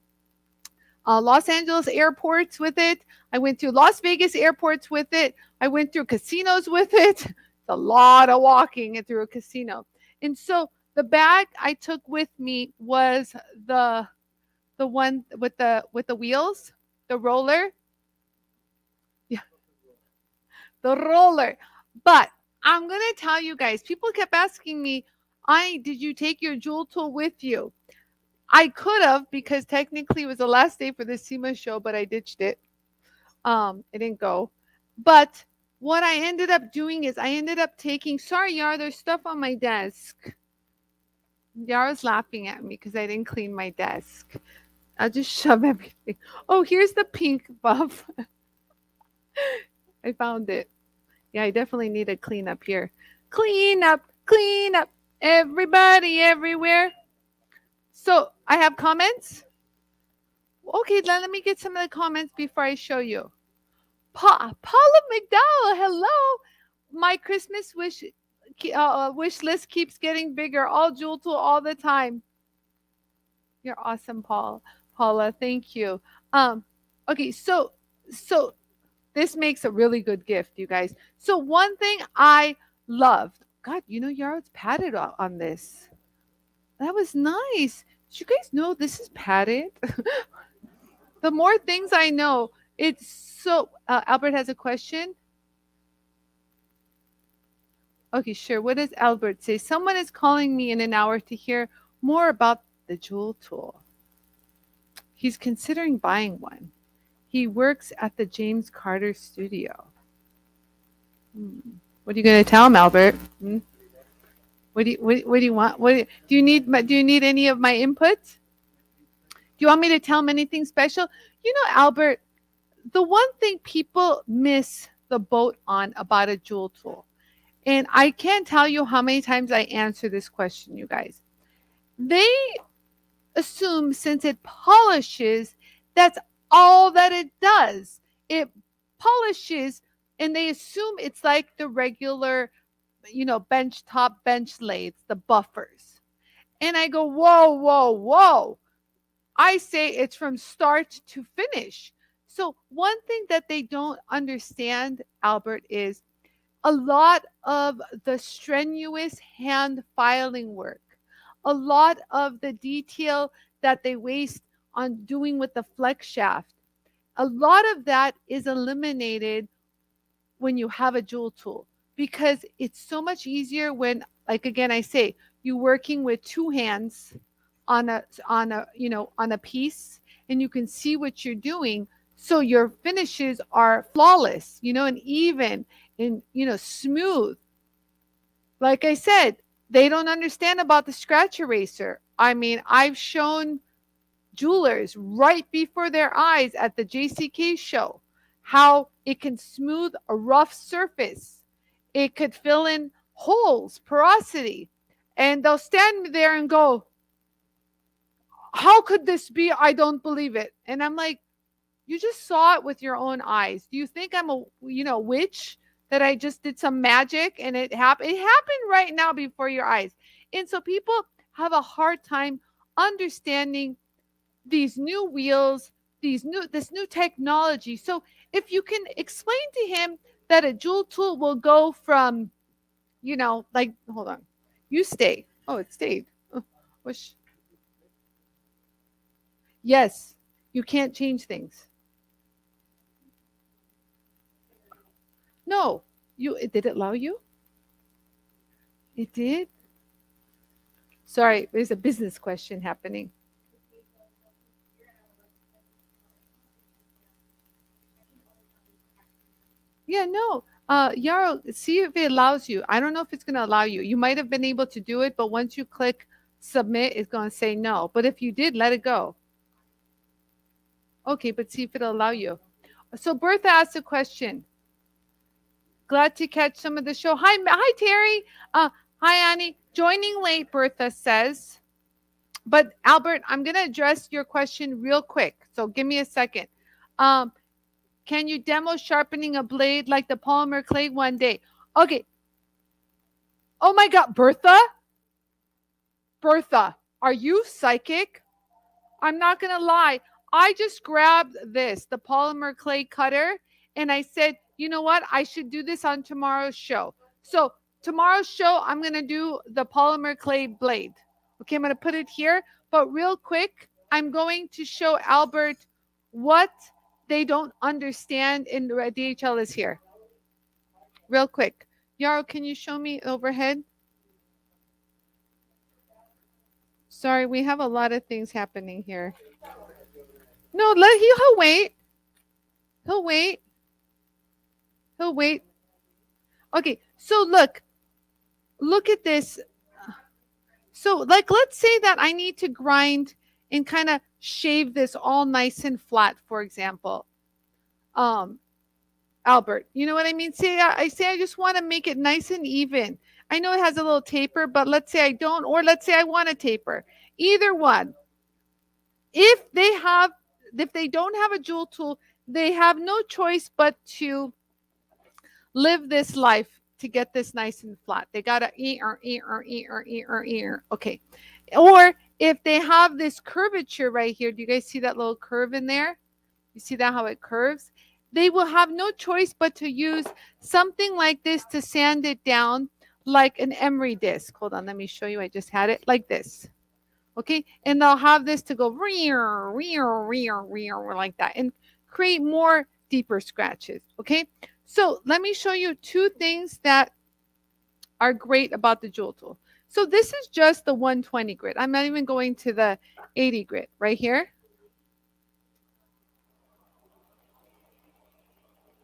Los Angeles airports with it. I went through Las Vegas airports with it. I went through casinos with it. It's a lot of walking through a casino. And so the bag I took with me was the one with the wheels, the roller. Yeah, the roller. But I'm gonna tell you guys, people kept asking me, did you take your jewel tool with you? I could have because technically it was the last day for the SEMA show, but I ditched it. It didn't go. But what I ended up doing is I ended up taking, sorry, Yara, there's stuff on my desk. Yara's laughing at me because I didn't clean my desk. I'll just shove everything. Oh, here's the pink buff. I found it. Yeah, I definitely need to clean up here. Clean up, everybody, everywhere. So I have comments. Okay, let me get some of the comments before I show you. Paula McDowell, hello. My Christmas wish list keeps getting bigger. All jewel tool all the time. You're awesome, Paula, thank you. Okay, so this makes a really good gift, you guys. So one thing I loved, God, Yara's padded on this. That was nice. Did you guys know this is padded? The more things I know, it's so. Albert has a question. Okay, sure. What does Albert say? Someone is calling me in an hour to hear more about the jewel tool. He's considering buying one. He works at the James Carter studio. What are you going to tell him, Albert? What do you want? Do you need any of my input? you want me to tell them anything special? You know, Albert, the one thing people miss the boat on about a jewel tool, and I can't tell you how many times I answer this question, you guys. They assume since it polishes, that's all that it does. It polishes, and they assume it's like the regular, bench top bench lathes, the buffers. And I go, whoa, whoa, whoa. I say it's from start to finish. So, one thing that they don't understand, Albert, is a lot of the strenuous hand filing work, a lot of the detail that they waste on doing with the flex shaft, a lot of that is eliminated when you have a jewel tool, because it's so much easier when, like, again, I say, you're working with two hands on a piece, and you can see what you're doing, so your finishes are flawless, and even, and smooth. Like I said, they don't understand about the scratch eraser. I mean, I've shown jewelers right before their eyes at the JCK show how it can smooth a rough surface. It could fill in holes, porosity, and they'll stand there and go, how could this be? I don't believe it. And I'm like, you just saw it with your own eyes. Do you think I'm a witch, that I just did some magic and it happened? It happened right now before your eyes. And so people have a hard time understanding these new wheels, this new technology. So if you can explain to him that a jewel tool will go from, like, hold on, you stay. Oh, it stayed. Oh, yes, you can't change things. No, did it allow you? It did. Sorry, there's a business question happening. Yeah, no. Yarrow, see if it allows you. I don't know if it's going to allow you. You might have been able to do it, but once you click submit, it's going to say no. But if you did, let it go. Okay, but see if it'll allow you. So Bertha asked a question. Glad to catch some of the show. Hi, Terry. Hi, Annie. Joining late, Bertha says. But Albert, I'm going to address your question real quick. So give me a second. Can you demo sharpening a blade like the polymer clay one day? Okay. Oh my God, Bertha? Bertha, are you psychic? I'm not going to lie. I just grabbed the polymer clay cutter, and I said, you know what? I should do this on tomorrow's show. So tomorrow's show, I'm going to do the polymer clay blade. Okay, I'm going to put it here. But real quick, I'm going to show Albert what they don't understand in the DHL is here. Real quick. Yarrow, can you show me overhead? Sorry, we have a lot of things happening here. No, he'll wait. He'll wait. He'll wait. Okay, so look at this. So, like, let's say that I need to grind and kind of shave this all nice and flat, for example. Albert, you know what I mean? I just want to make it nice and even. I know it has a little taper, but let's say I don't, or let's say I want a taper. Either one. If they don't have a jewel tool, they have no choice but to live this life to get this nice and flat. They gotta okay. Or if they have this curvature right here, do you guys see that little curve in there? You see that how it curves? They will have no choice but to use something like this to sand it down, like an emery disc. Hold on, let me show you. I just had it like this. Okay, and they'll have this to go like that and create more deeper scratches. Okay, so let me show you two things that are great about the jewel tool. So this is just the 120 grit. I'm not even going to the 80 grit right here.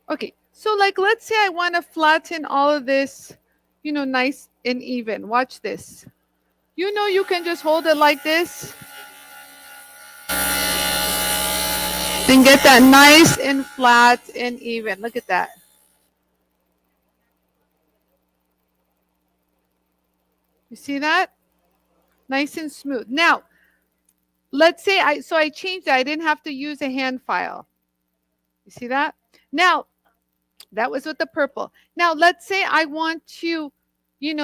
Okay, so like, let's say I want to flatten all of this, nice and even. Watch this. You can just hold it like this. And get that nice and flat and even. Look at that. You see that? Nice and smooth. Now, let's say I changed that. I didn't have to use a hand file. You see that? Now, that was with the purple. Now, let's say I want to,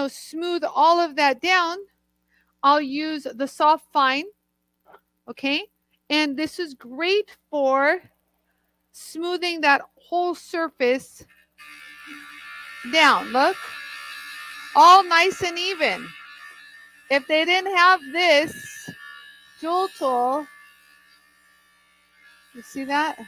smooth all of that down. I'll use the soft fine. Okay? And this is great for smoothing that whole surface down. Look. All nice and even. If they didn't have this Jool tool, you see that?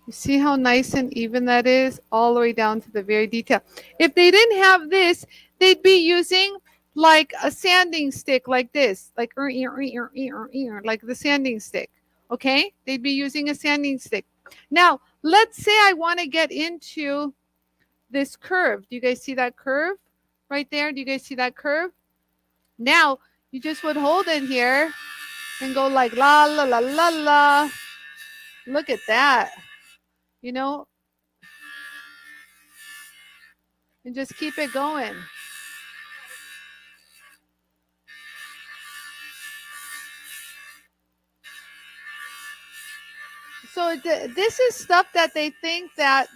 You see how nice and even that is? All the way down to the very detail. If they didn't have this, they'd be using like a sanding stick like this. Like the sanding stick. Okay? They'd be using a sanding stick. Now, let's say I want to get into this curve. Do you guys see that curve right there? Do you guys see that curve? Now, you just would hold it here and go like la, la, la, la, la. Look at that. And just keep it going. So this is stuff that they think that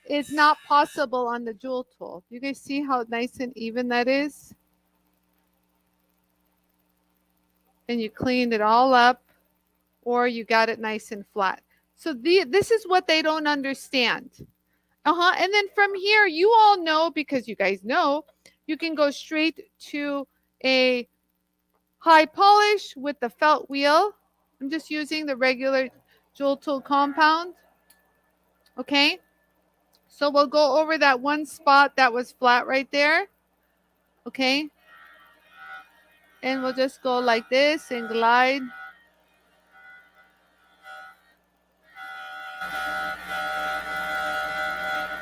is not possible on the Jool tool. You guys see how nice and even that is? And you cleaned it all up, or you got it nice and flat. So this is what they don't understand. And then from here, you all know, because you guys know, you can go straight to a high polish with the felt wheel. I'm just using the regular Jool tool compound. Okay. So we'll go over that one spot that was flat right there. Okay. And we'll just go like this and glide.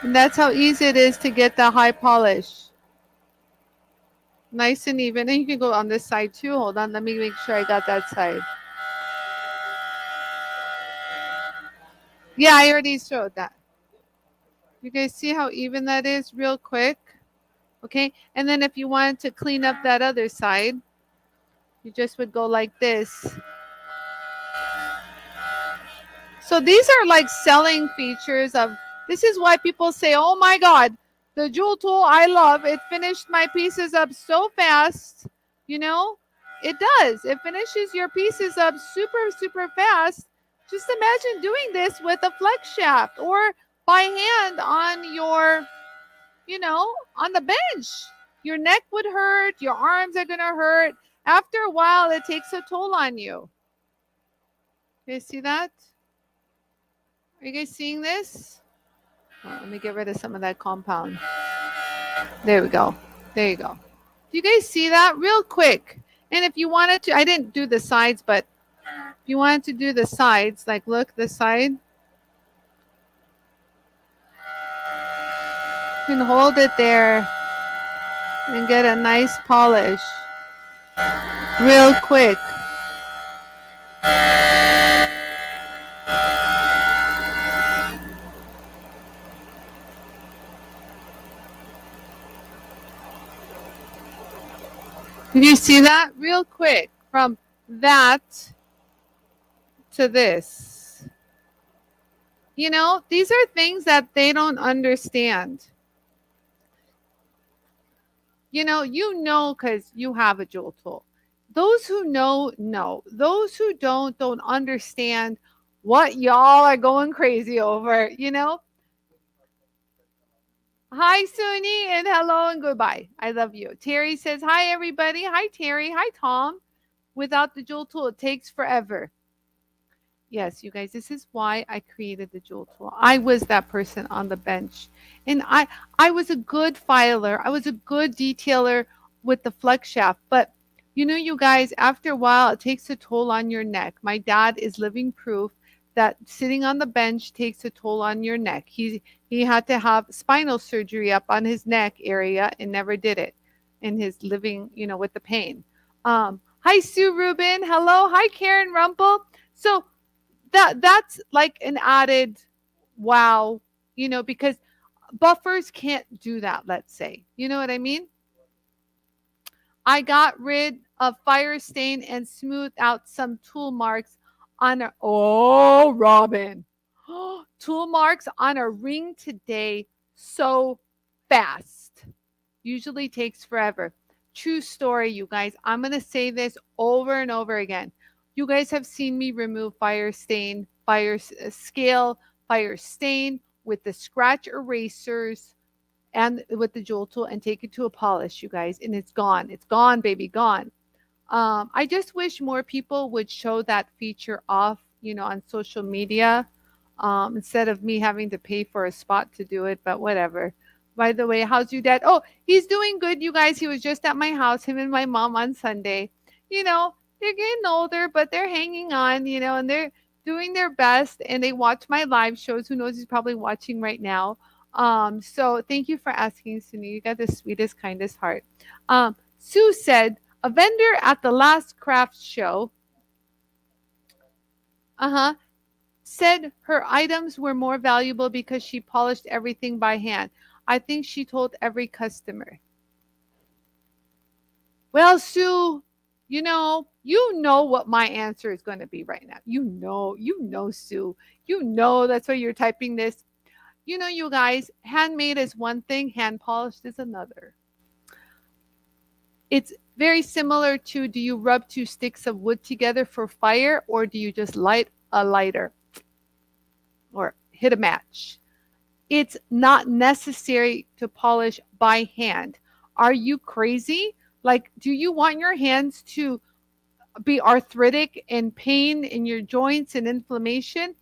And that's how easy it is to get the high polish. Nice and even. And you can go on this side too. Hold on. Let me make sure I got that side. Yeah, I already showed that. You guys see how even that is real quick? Okay. And then if you wanted to clean up that other side, you just would go like this. So these are like selling features of, this is why people say, oh my God, the Jool tool I love. It finished my pieces up so fast. It does. It finishes your pieces up super, super fast. Just imagine doing this with a flex shaft or by hand on your, on the bench. Your neck would hurt. Your arms are going to hurt. After a while, it takes a toll on you. You guys see that? Are you guys seeing this? Let me get rid of some of that compound. There we go. There you go. Do you guys see that? Real quick. And if you wanted to, I didn't do the sides, but if you wanted to do the sides, like look, the side. You can hold it there and get a nice polish. Real quick. Did you see that? Real quick. From that to this. These are things that they don't understand. Because you have a Jool tool. Those who know. Those who don't understand what y'all are going crazy over, Hi, Suni, and hello and goodbye. I love you. Terry says, hi, everybody. Hi, Terry. Hi, Tom. Without the Jool tool, it takes forever. Yes, you guys, this is why I created the Jool tool. I was that person on the bench. And I was a good filer. I was a good detailer with the flex shaft. But, you guys, after a while, it takes a toll on your neck. My dad is living proof that sitting on the bench takes a toll on your neck. He had to have spinal surgery up on his neck area and never did it in his living, with the pain. Hi, Sue Rubin. Hello. Hi, Karen Rumpel. So that's like an added wow, because buffers can't do that, let's say. You know what I mean? I got rid of fire stain and smoothed out some tool marks on a oh Robin. Tool marks on a ring today so fast. Usually takes forever. True story, you guys. I'm going to say this over and over again. You guys have seen me remove fire stain, scale, fire stain with the scratch erasers and with the jewel tool and take it to a polish, you guys, and it's gone. It's gone, baby, gone. I just wish more people would show that feature off, on social media, instead of me having to pay for a spot to do it, but whatever. By the way, how's your dad? Oh, he's doing good, you guys. He was just at my house, him and my mom on Sunday. You know, they're getting older, but they're hanging on, and they're doing their best. And they watch my live shows. Who knows? He's probably watching right now. So thank you for asking, Suni. You got the sweetest, kindest heart. Sue said, a vendor at the last craft show, said her items were more valuable because she polished everything by hand. I think she told every customer. Well, Sue, you know what my answer is going to be right now. Sue. That's why you're typing this. You guys, handmade is one thing, hand polished is another. It's very similar to, do you rub two sticks of wood together for fire, or do you just light a lighter or hit a match? It's not necessary to polish by hand. Are you crazy? Like, do you want your hands to be arthritic and pain in your joints and inflammation?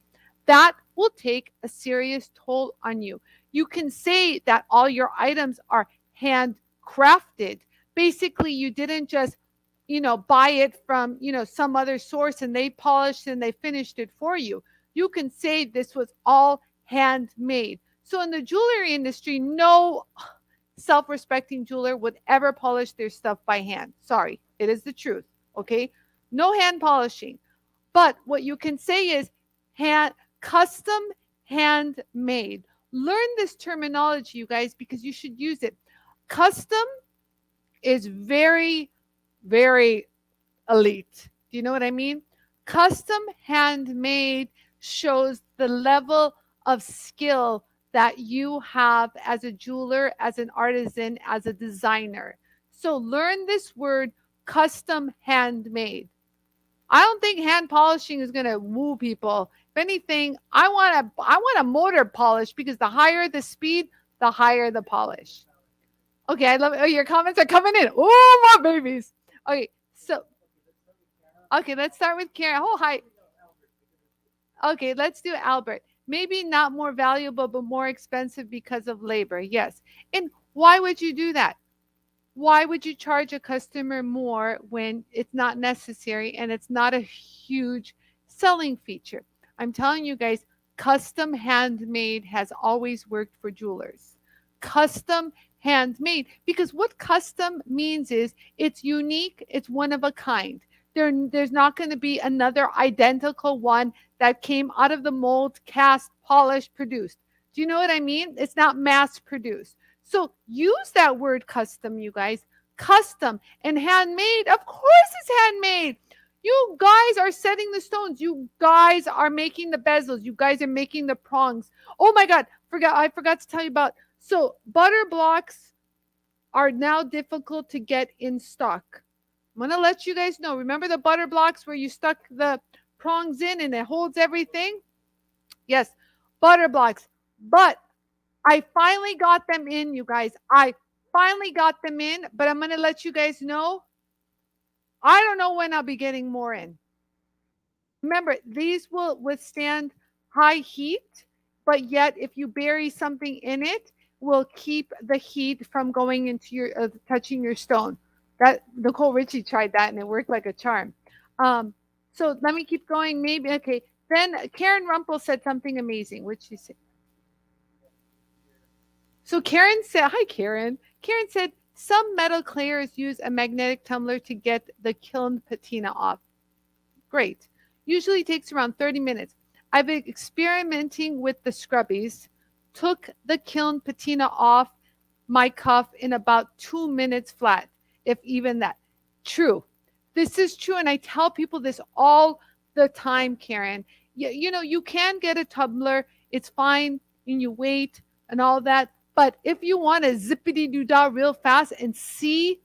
That will take a serious toll on you. You can say that all your items are handcrafted. Basically, you didn't just, buy it from, some other source and they polished and they finished it for you. You can say this was all handmade. So in the jewelry industry, no self-respecting jeweler would ever polish their stuff by hand. Sorry, it is the truth. Okay, no hand polishing. But what you can say is custom handmade. Learn this terminology, you guys, because you should use it. Custom is very, very elite. Do you know what I mean? Custom handmade shows the level of skill that you have as a jeweler, as an artisan, as a designer. So learn this word, custom handmade. I don't think hand polishing is going to woo people. If anything, I want a motor polish, because the higher the speed, the higher the polish. Okay, I love it. Oh, your comments are coming in. Oh, my babies. Okay, so let's start with Karen. Oh, hi. Okay, let's do Albert. Maybe not more valuable, but more expensive because of labor. Yes. And why would you do that? Why would you charge a customer more when it's not necessary and it's not a huge selling feature? I'm telling you guys, custom handmade has always worked for jewelers. Custom handmade, because what custom means is it's unique, it's one of a kind. There's not going to be another identical one that came out of the mold, cast, polished, produced. Do you know what I mean? It's not mass produced. So use that word custom, you guys. Custom and handmade. Of course it's handmade. You guys are setting the stones. You guys are making the bezels. You guys are making the prongs. Oh my God. I forgot to tell you about. So butter blocks are now difficult to get in stock. I'm going to let you guys know. Remember the butter blocks where you stuck the prongs in and it holds everything? Yes, butter blocks. But I finally got them in, you guys. I finally got them in, but I'm going to let you guys know. I don't know when I'll be getting more in. Remember, these will withstand high heat, but yet if you bury something in it, will keep the heat from going into your touching your stone. That Nicole Richie tried that and it worked like a charm. So let me keep going. Maybe okay. Then Karen Rumpel said something amazing. What'd she say? So Karen said, "Hi, Karen." Karen said, Some metal clayers use a magnetic tumbler to get the kiln patina off. Great. Usually takes around 30 minutes. I've been experimenting with the scrubbies. Took the kiln patina off my cuff in about 2 minutes flat, if even that. True. This is true. And I tell people this all the time, Karen. You know, you can get a tumbler. It's fine. And you wait and all that. But if you want to zippity doo dah real fast and see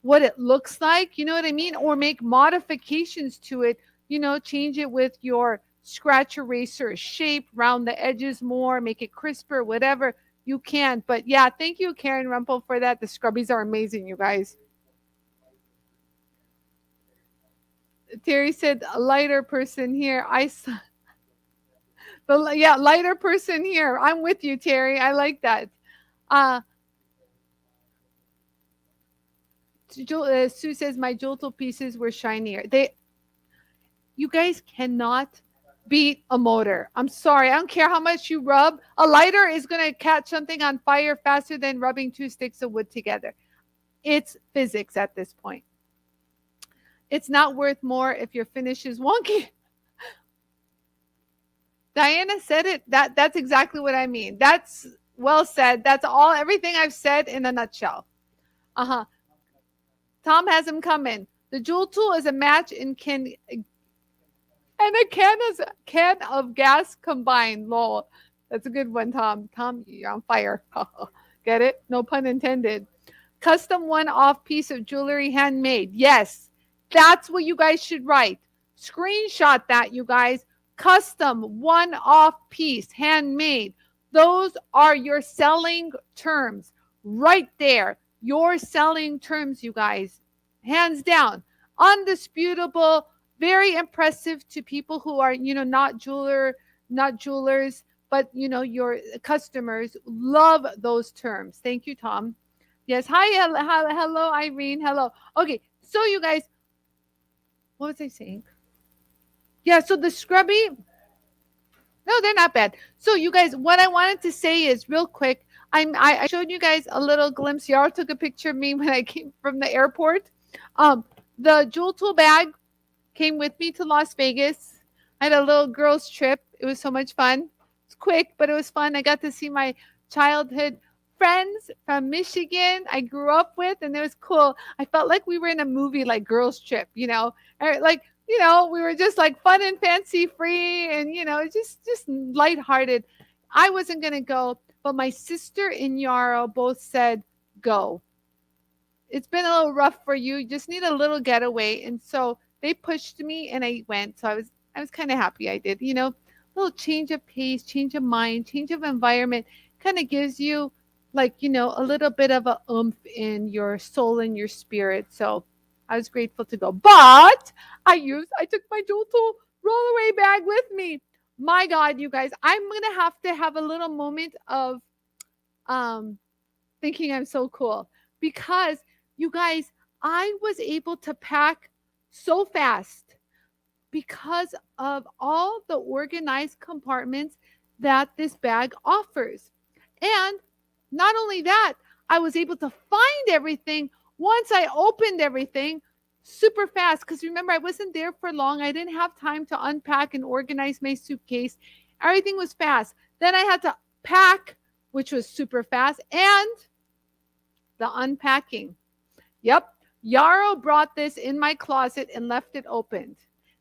what it looks like, you know what I mean? Or make modifications to it, you know, change it with your scratch eraser shape, round the edges more, make it crisper, whatever you can. But yeah, thank you, Karen Rumpel, for that. The scrubbies are amazing, you guys. Terry said, a lighter person here. I saw the yeah, lighter person here. I'm with you, Terry. I like that. Uh, Sue says my JOOLTOOL pieces were shinier. You guys cannot beat a motor. I'm sorry. I don't care how much you rub. A lighter is going to catch something on fire faster than rubbing two sticks of wood together. It's physics at this point. It's not worth more if your finish is wonky. Diana said it. That's exactly what I mean. That's well said. That's all, everything I've said in a nutshell. Uh-huh. Tom has him coming. The JOOLTOOL is a match and a can of gas combined. Lol. That's a good one, Tom. Tom, you're on fire. Get it? No pun intended. Custom one-off piece of jewelry handmade. Yes, that's what you guys should write. Screenshot that, you guys. Custom one-off piece, handmade. Those are your selling terms right there. Your selling terms, you guys. Hands down. Undisputable. Very impressive to people who are, you know, not jewelers, but, you know, your customers love those terms. Thank you, Tom. Yes. Hi. Hello, Irene. Hello. Okay. So you guys, what was I saying? Yeah. So the scrubby, no, they're not bad. So you guys, what I wanted to say is real quick. I showed you guys a little glimpse. Y'all took a picture of me when I came from the airport. The JOOLTOOL bag came with me to Las Vegas. I had a little girls trip. It was so much fun. It's quick, but it was fun. I got to see my childhood friends from Michigan I grew up with, and it was cool. I felt like we were in a movie, like girls trip, you know, like, you know, we were just like fun and fancy free and, you know, just lighthearted. I wasn't going to go, but my sister and Yarrow both said, go. It's been a little rough for you. You just need a little getaway. And so they pushed me and I went. So I was kind of happy I did, you know, a little change of pace, change of mind, change of environment kind of gives you like, you know, a little bit of a oomph in your soul and your spirit. So I was grateful to go, but I took my JOOLTOOL rollaway bag with me. My God, you guys, I'm going to have a little moment of thinking I'm so cool because you guys, I was able to pack so fast because of all the organized compartments that this bag offers. And not only that, I was able to find everything once I opened everything super fast. Because remember, I wasn't there for long. I didn't have time to unpack and organize my suitcase. Everything was fast. Then I had to pack, which was super fast, and the unpacking. Yep. Yarrow brought this in my closet and left it opened.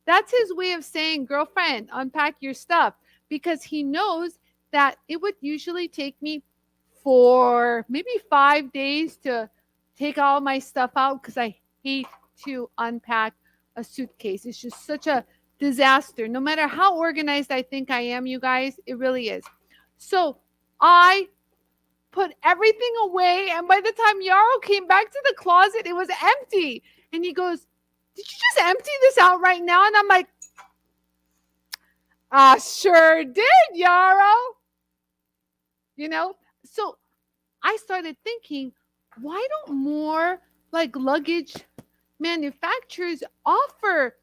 That's his way of saying, girlfriend, unpack your stuff, because he knows that it would usually take me for maybe 5 days to take all my stuff out because I hate to unpack a suitcase. It's just such a disaster. No matter how organized I think I am, you guys, it really is. So I put everything away, and by the time Yarrow came back to the closet, it was empty. And he goes, did you just empty this out right now? And I'm like, I sure did, Yarrow. You know, so I started thinking, why don't more like luggage manufacturers offer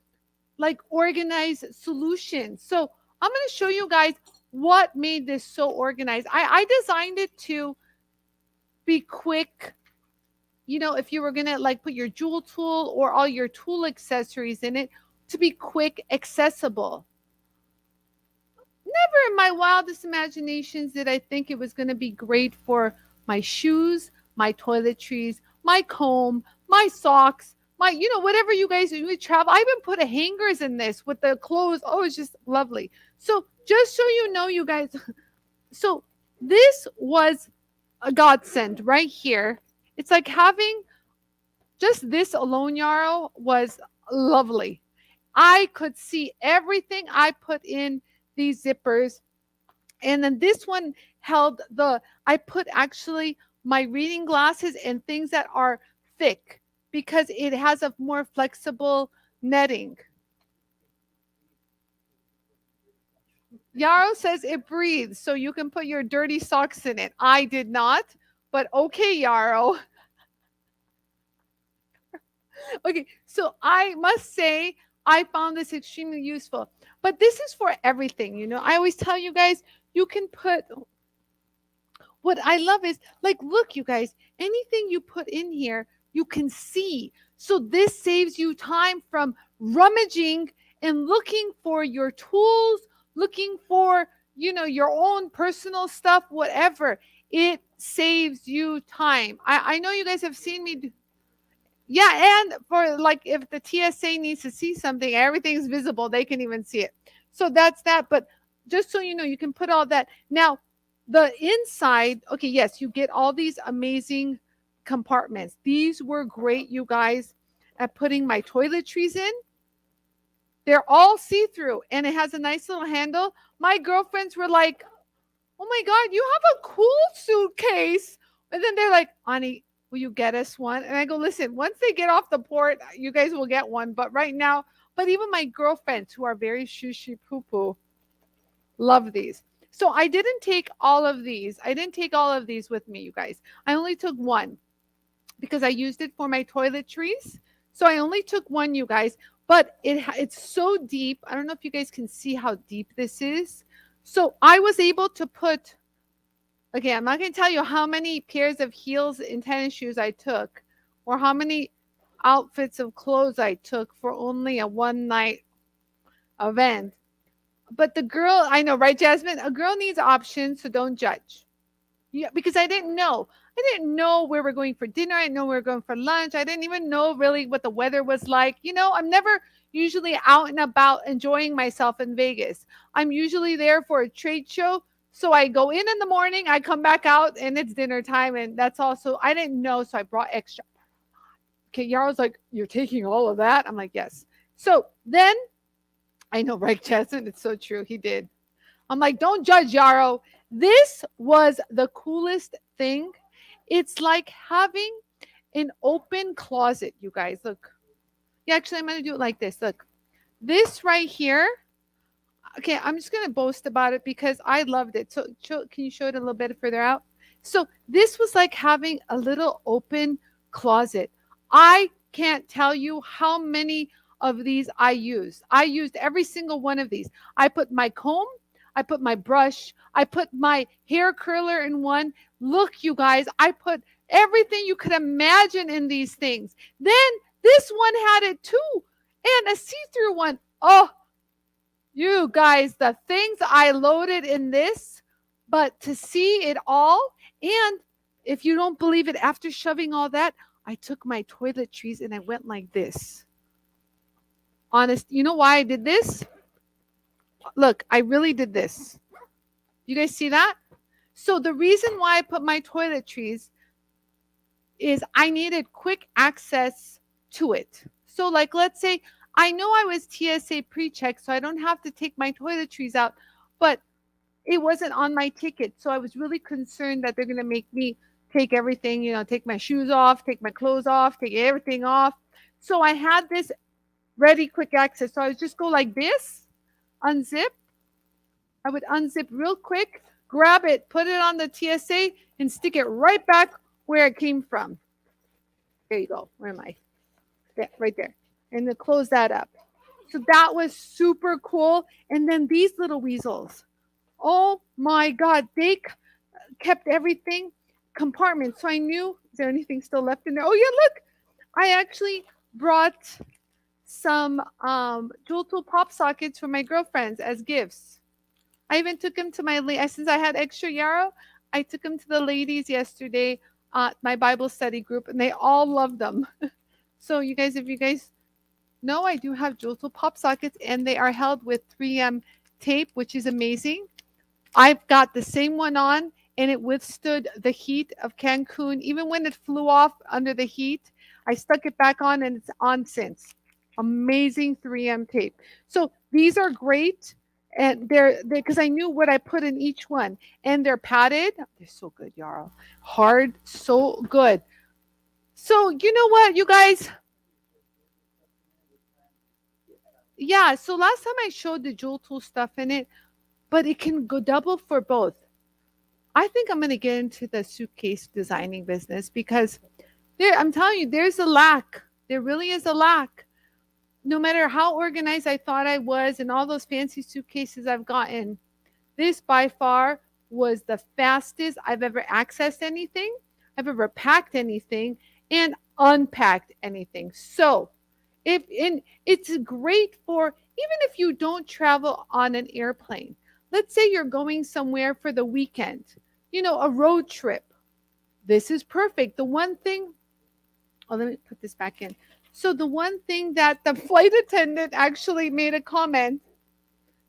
like organized solutions? So I'm going to show you guys what made this so organized. I designed it to be quick you know, if you were gonna like put your jewel tool or all your tool accessories in it, to be quick, accessible. Never in my wildest imaginations did I think it was going to be great for my shoes, my toiletries, my comb, my socks, my, you know, whatever you guys do with travel. I even put a hangers in this with the clothes. Oh, it's just lovely. So just so you know, you guys, so this was a godsend right here. It's like having just this alone, Yarrow, was lovely. I could see everything I put in these zippers. And then this one held the, I put actually my reading glasses and things that are thick because it has a more flexible netting. Yarrow says it breathes, so you can put your dirty socks in it. I did not, but okay, Yarrow. Okay, so I must say I found this extremely useful. But this is for everything, you know. I always tell you guys, you can put, what I love is like, look, you guys, anything you put in here, you can see. So this saves you time from rummaging and looking for your tools, looking for, you know, your own personal stuff, whatever. It saves you time. I know you guys have seen me do, yeah, and for like if the TSA needs to see something, everything's visible. They can even see it. So that's that. But just so you know, you can put all that. Now, the inside, okay, yes, you get all these amazing compartments. These were great, you guys, at putting my toiletries in. They're all see-through and it has a nice little handle. My girlfriends were like, oh my God, you have a cool suitcase. And then they're like, Anie, will you get us one? And I go, listen, once they get off the port, you guys will get one. But right now, but even my girlfriends who are very shushy poo poo love these. So I didn't take all of these. I didn't take all of these with me, you guys. I only took one because I used it for my toiletries. So I only took one, you guys. But it's so deep. I don't know if you guys can see how deep this is. So I was able to put, okay, I'm not going to tell you how many pairs of heels and tennis shoes I took or how many outfits of clothes I took for only a one night event. But the girl, I know, right, Jasmine? A girl needs options, so don't judge. Yeah, because I didn't know. I didn't know where we're going for dinner. I didn't know we were going for lunch. I didn't even know really what the weather was like. You know, I'm never usually out and about enjoying myself in Vegas. I'm usually there for a trade show. So I go in the morning, I come back out, and it's dinner time, and that's also, I didn't know, so I brought extra. Okay, Yarrow's like, you're taking all of that? I'm like, yes. So then, I know, right, Jasmine? It's so true. He did. I'm like, don't judge, Yarrow. This was the coolest thing. It's like having an open closet, you guys. Look. Yeah, actually, I'm going to do it like this. Look. This right here. Okay, I'm just going to boast about it because I loved it. So can you show it a little bit further out? So this was like having a little open closet. I can't tell you how many of these I used. I used every single one of these. I put my comb, I put my brush, I put my hair curler in one. Look, you guys, I put everything you could imagine in these things. Then this one had it too, and a see-through one. Oh, you guys, the things I loaded in this, but to see it all, and if you don't believe it, after shoving all that, I took my toiletries and I went like this. Honest, you know why I did this? Look, I really did this. You guys see that? So the reason why I put my toiletries is I needed quick access to it. So like, let's say I know I was TSA pre-check, so I don't have to take my toiletries out, but it wasn't on my ticket. So I was really concerned that they're going to make me take everything, you know, take my shoes off, take my clothes off, take everything off. So I had this ready quick access. So I would just go like this, unzip. I would unzip real quick, grab it, put it on the TSA, and stick it right back where it came from. There you go. Where am I? There, right there. And then close that up. So that was super cool. And then these little weasels. Oh my God. They kept everything compartment. So I knew Is there anything still left in there? Oh yeah, look. I actually brought some JOOLTOOL pop sockets for my girlfriends as gifts. I even took them to since I had extra yarrow, I took them to the ladies yesterday at my Bible study group, and they all loved them. So you guys, if you guys know, I do have JOOLTOOL pop sockets, and they are held with 3M tape, which is amazing. I've got the same one on, and it withstood the heat of Cancun. Even when it flew off under the heat, I stuck it back on, and it's on since. Amazing 3M tape. So these are great, and they're because I knew what I put in each one, and they're padded. They're so good, Yarrow. Hard, so good. So you know what, you guys? Yeah. So last time I showed the JOOLTOOL stuff in it, but it can go double for both. I think I'm going to get into the suitcase designing business because I'm telling you, there's a lack. There really is a lack. No matter how organized I thought I was and all those fancy suitcases I've gotten, this by far was the fastest I've ever accessed anything, I've ever packed anything, and unpacked anything. So, it's great for even if you don't travel on an airplane. Let's say you're going somewhere for the weekend, a road trip. This is perfect. The one thing, oh, let me put this back in. So the one thing that the flight attendant actually made a comment,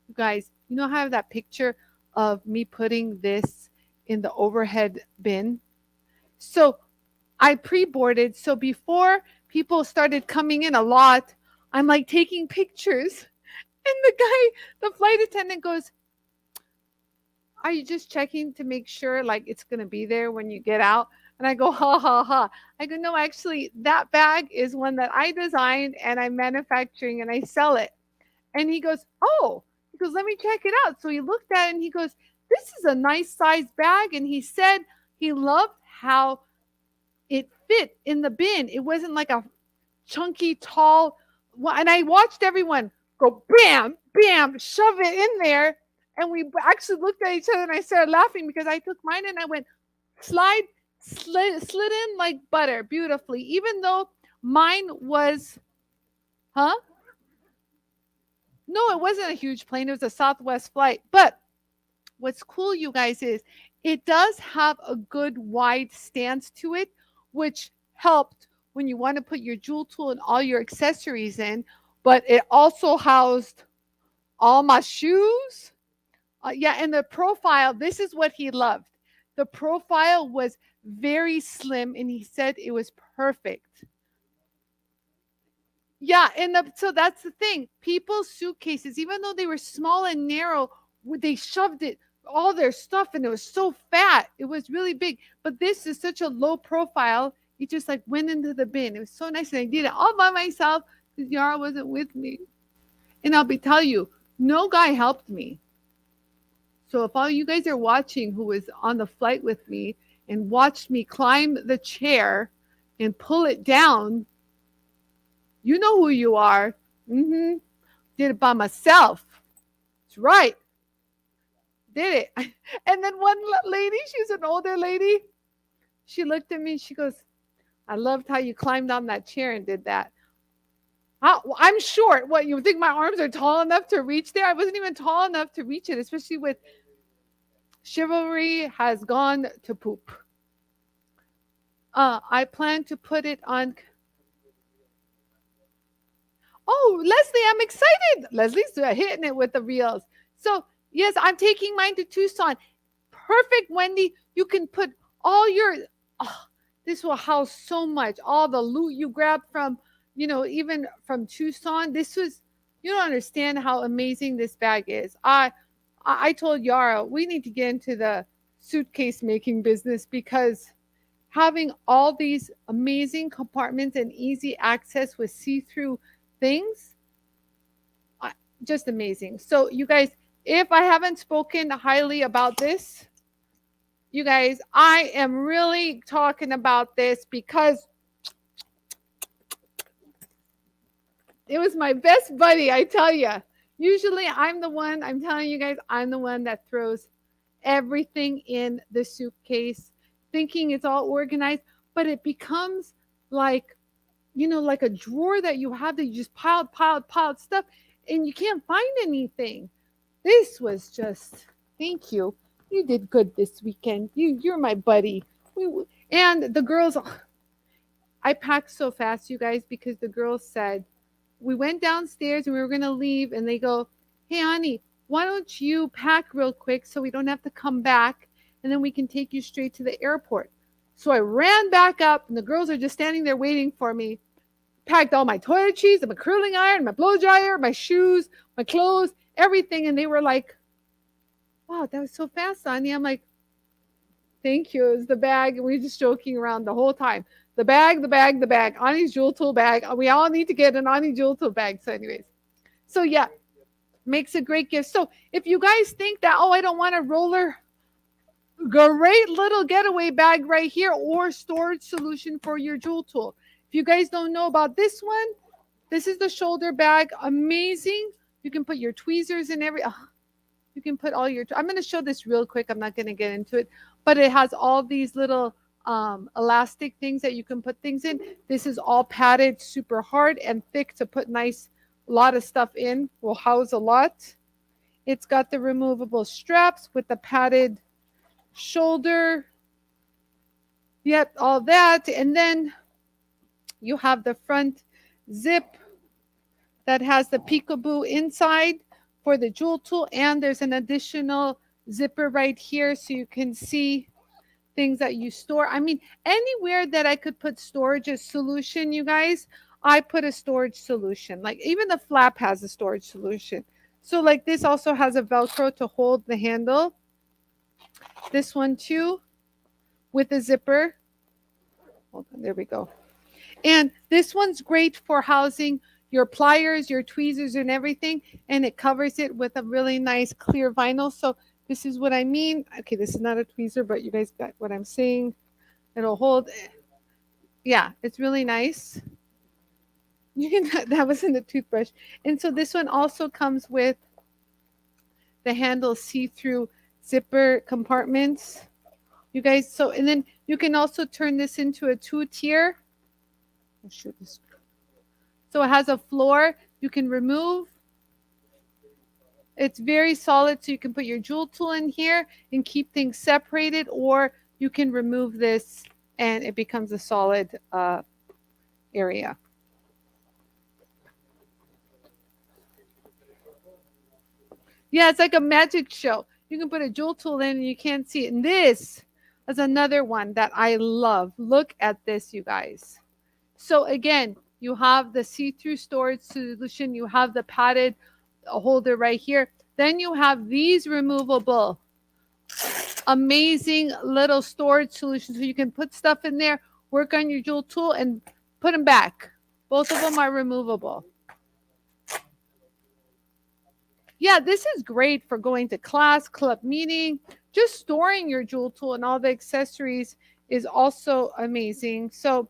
you guys, I have that picture of me putting this in the overhead bin. So I pre-boarded. So before people started coming in a lot, I'm like taking pictures. And the flight attendant goes, "Are you just checking to make sure like it's going to be there when you get out?" And I go, "Ha ha ha." I go, "No, actually, that bag is one that I designed and I'm manufacturing and I sell it." And he goes, "Oh," he goes, "let me check it out." So he looked at it and he goes, "This is a nice size bag." And he said he loved how it fit in the bin. It wasn't like a chunky, tall. And I watched everyone go bam, bam, shove it in there. And we actually looked at each other and I started laughing because I took mine and I went slid in like butter beautifully, even though mine was, huh? No, it wasn't a huge plane. It was a Southwest flight. But what's cool, you guys, is it does have a good wide stance to it, which helped when you want to put your JOOLTOOL and all your accessories in. But it also housed all my shoes. Yeah, and the profile, this is what he loved. The profile was very slim, and he said it was perfect. Yeah, so that's the thing. People's suitcases, even though they were small and narrow, they shoved it all their stuff, and it was so fat. It was really big. But this is such a low profile. It just like went into the bin. It was so nice, and I did it all by myself because Yara wasn't with me. And tell you, no guy helped me. So if all you guys are watching who was on the flight with me and watched me climb the chair and pull it down, you know who you are. Mm-hmm. Did it by myself. That's right. Did it. And then one lady, she's an older lady. She looked at me and she goes, "I loved how you climbed on that chair and did that." I'm short. What, you think my arms are tall enough to reach there? I wasn't even tall enough to reach it, especially with chivalry has gone to poop. I plan to put it on. Oh, Leslie, I'm excited. Leslie's hitting it with the reels. So, yes, I'm taking mine to Tucson. Perfect, Wendy. You can put all your, this will house so much. All the loot you grabbed from, even from Tucson. You don't understand how amazing this bag is. I told Yara, we need to get into the suitcase making business because having all these amazing compartments and easy access with see-through things, just amazing. So you guys, if I haven't spoken highly about this, you guys, I am really talking about this because it was my best buddy, I tell you. Usually I'm telling you guys, I'm the one that throws everything in the suitcase thinking it's all organized. but it becomes like, like a drawer that you have that you just piled stuff, and you can't find anything. This was just, thank you. You did good this weekend. You're my buddy. And the girls, I packed so fast, you guys, because the girls said, we went downstairs and we were going to leave, and they go, hey, Anie, why don't you pack real quick so we don't have to come back, and then we can take you straight to the airport. So I ran back up, and the girls are just standing there waiting for me. Packed all my toiletries and my curling iron, my blow dryer, my shoes, my clothes, everything. And they were like, wow, that was so fast, Anie. I'm like, thank you. It was the bag. And we were just joking around the whole time. The bag, the bag, the bag. Anie's JOOLTOOL bag. We all need to get an Anie JOOLTOOL bag. So anyways. So yeah, makes a great gift. So if you guys think that, oh, I don't want a roller, great little getaway bag right here, or storage solution for your JOOLTOOL. If you guys don't know about this one, this is the shoulder bag. Amazing. You can put your tweezers in you can put all your, I'm going to show this real quick. I'm not going to get into it, but it has all these little elastic things that you can put things in. This is all padded, super hard and thick to put a lot of stuff in. Will house a lot. It's got the removable straps with the padded shoulder. Yep, all that. And then you have the front zip that has the peekaboo inside for the JOOLTOOL, and there's an additional zipper right here so you can see things that you store. I mean, anywhere that I could put storage solution, you guys, I put a storage solution. Like even the flap has a storage solution. So like this also has a Velcro to hold the handle. This one too with a zipper. Hold on, there we go. And this one's great for housing your pliers, your tweezers, and everything. And it covers it with a really nice clear vinyl. So this is what I mean. Okay, this is not a tweezer, but you guys got what I'm saying. It'll hold. Yeah, it's really nice. That wasn't a toothbrush. And so this one also comes with the handle see-through zipper compartments. You guys, so, and then you can also turn this into a 2-tier. I'll show this. So it has a floor you can remove. It's very solid, so you can put your JOOLTOOL in here and keep things separated, or you can remove this and it becomes a solid area. Yeah, it's like a magic show. You can put a JOOLTOOL in and you can't see it. And this is another one that I love. Look at this, you guys. So again, you have the see-through storage solution. You have the padded holder right here. Then you have these removable, amazing little storage solutions. So you can put stuff in there, work on your JOOLTOOL, and put them back. Both of them are removable. Yeah, this is great for going to class, club meeting. Just storing your JOOLTOOL and all the accessories is also amazing. So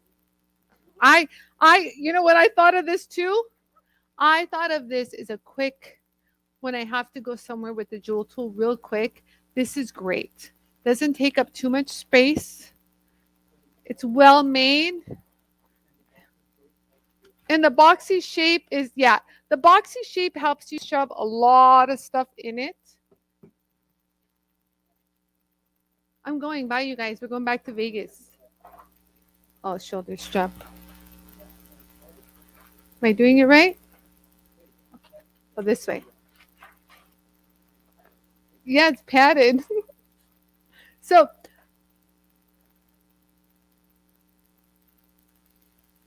you know what I thought of this too? I thought of this as a quick, when I have to go somewhere with the JOOLTOOL real quick, this is great. Doesn't take up too much space. It's well made. And the boxy shape is, yeah, the boxy shape helps you shove a lot of stuff in it. I'm going by, you guys. We're going back to Vegas. Oh, shoulder strap. Am I doing it right? Oh, this way. Yeah, it's padded. So,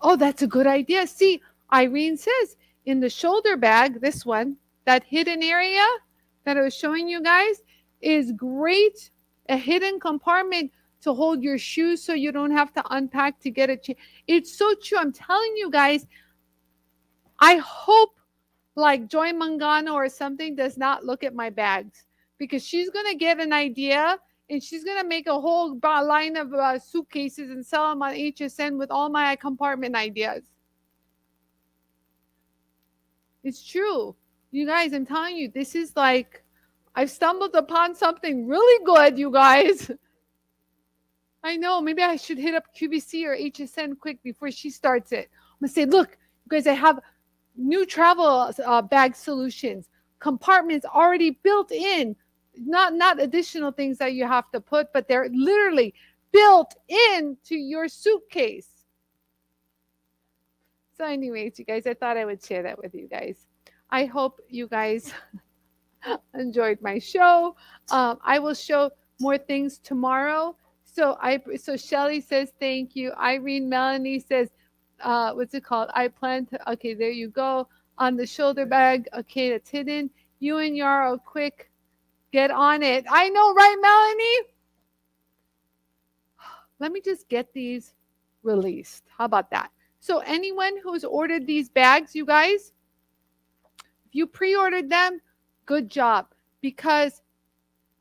oh, that's a good idea. See, Irene says in the shoulder bag, this one, that hidden area that I was showing you guys is great. A hidden compartment to hold your shoes so you don't have to unpack to get it. It's so true. I'm telling you guys, I hope like Joy Mangano or something does not look at my bags, because she's going to get an idea and she's going to make a whole line of suitcases and sell them on HSN with all my compartment ideas. It's true. You guys, I'm telling you, this is like, I've stumbled upon something really good, you guys. I know. Maybe I should hit up QVC or HSN quick before she starts it. I'm gonna say, look, you guys, I have new travel bag solutions, compartments already built in, not additional things that you have to put, but they're literally built into your suitcase. So, anyways, you guys, I thought I would share that with you guys. I hope you guys enjoyed my show. I will show more things tomorrow. So Shelly says thank you. Irene Melanie says, what's it called? I plan to. Okay, there you go. On the shoulder bag. Okay, that's hidden. You and Yarrow, quick, get on it. I know, right, Melanie? Let me just get these released. How about that? So anyone who's ordered these bags, you guys, if you pre-ordered them, good job, because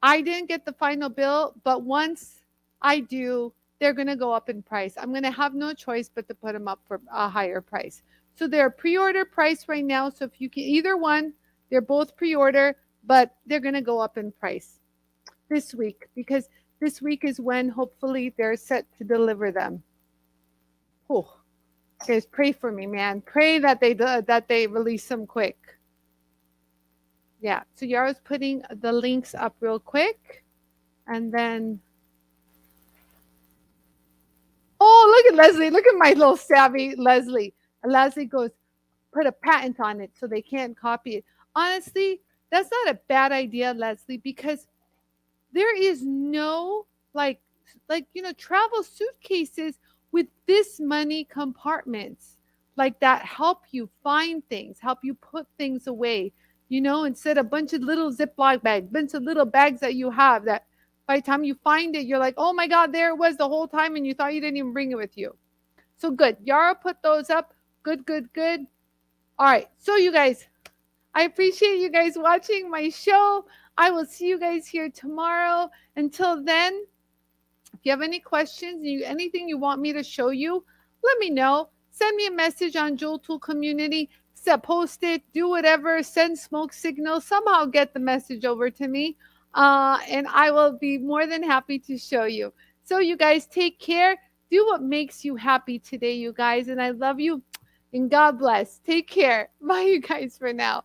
I didn't get the final bill, but once I do, they're going to go up in price. I'm going to have no choice but to put them up for a higher price. So they're pre-order price right now. So if you can either one, they're both pre-order, but they're going to go up in price this week, because this week is when hopefully they're set to deliver them. Oh, guys, pray for me, man. Pray that they release them quick. Yeah, so Yara's putting the links up real quick. And then, oh, look at Leslie. Look at my little savvy Leslie. And Leslie goes, put a patent on it so they can't copy it. Honestly, that's not a bad idea, Leslie, because there is no travel suitcases with this many compartments like that help you find things, help you put things away. Instead of a bunch of little Ziploc bags, bunch of little bags that you have that by the time you find it, you're like, oh my God, there it was the whole time, and you thought you didn't even bring it with you. So good. Yara put those up. Good, good, good. All right. So you guys, I appreciate you guys watching my show. I will see you guys here tomorrow. Until then, if you have any questions, anything you want me to show you, let me know. Send me a message on JOOLTOOL community. Post it, do whatever, send smoke signals, somehow get the message over to me. And I will be more than happy to show you. So you guys take care. Do what makes you happy today, you guys. And I love you. And God bless. Take care. Bye, you guys, for now.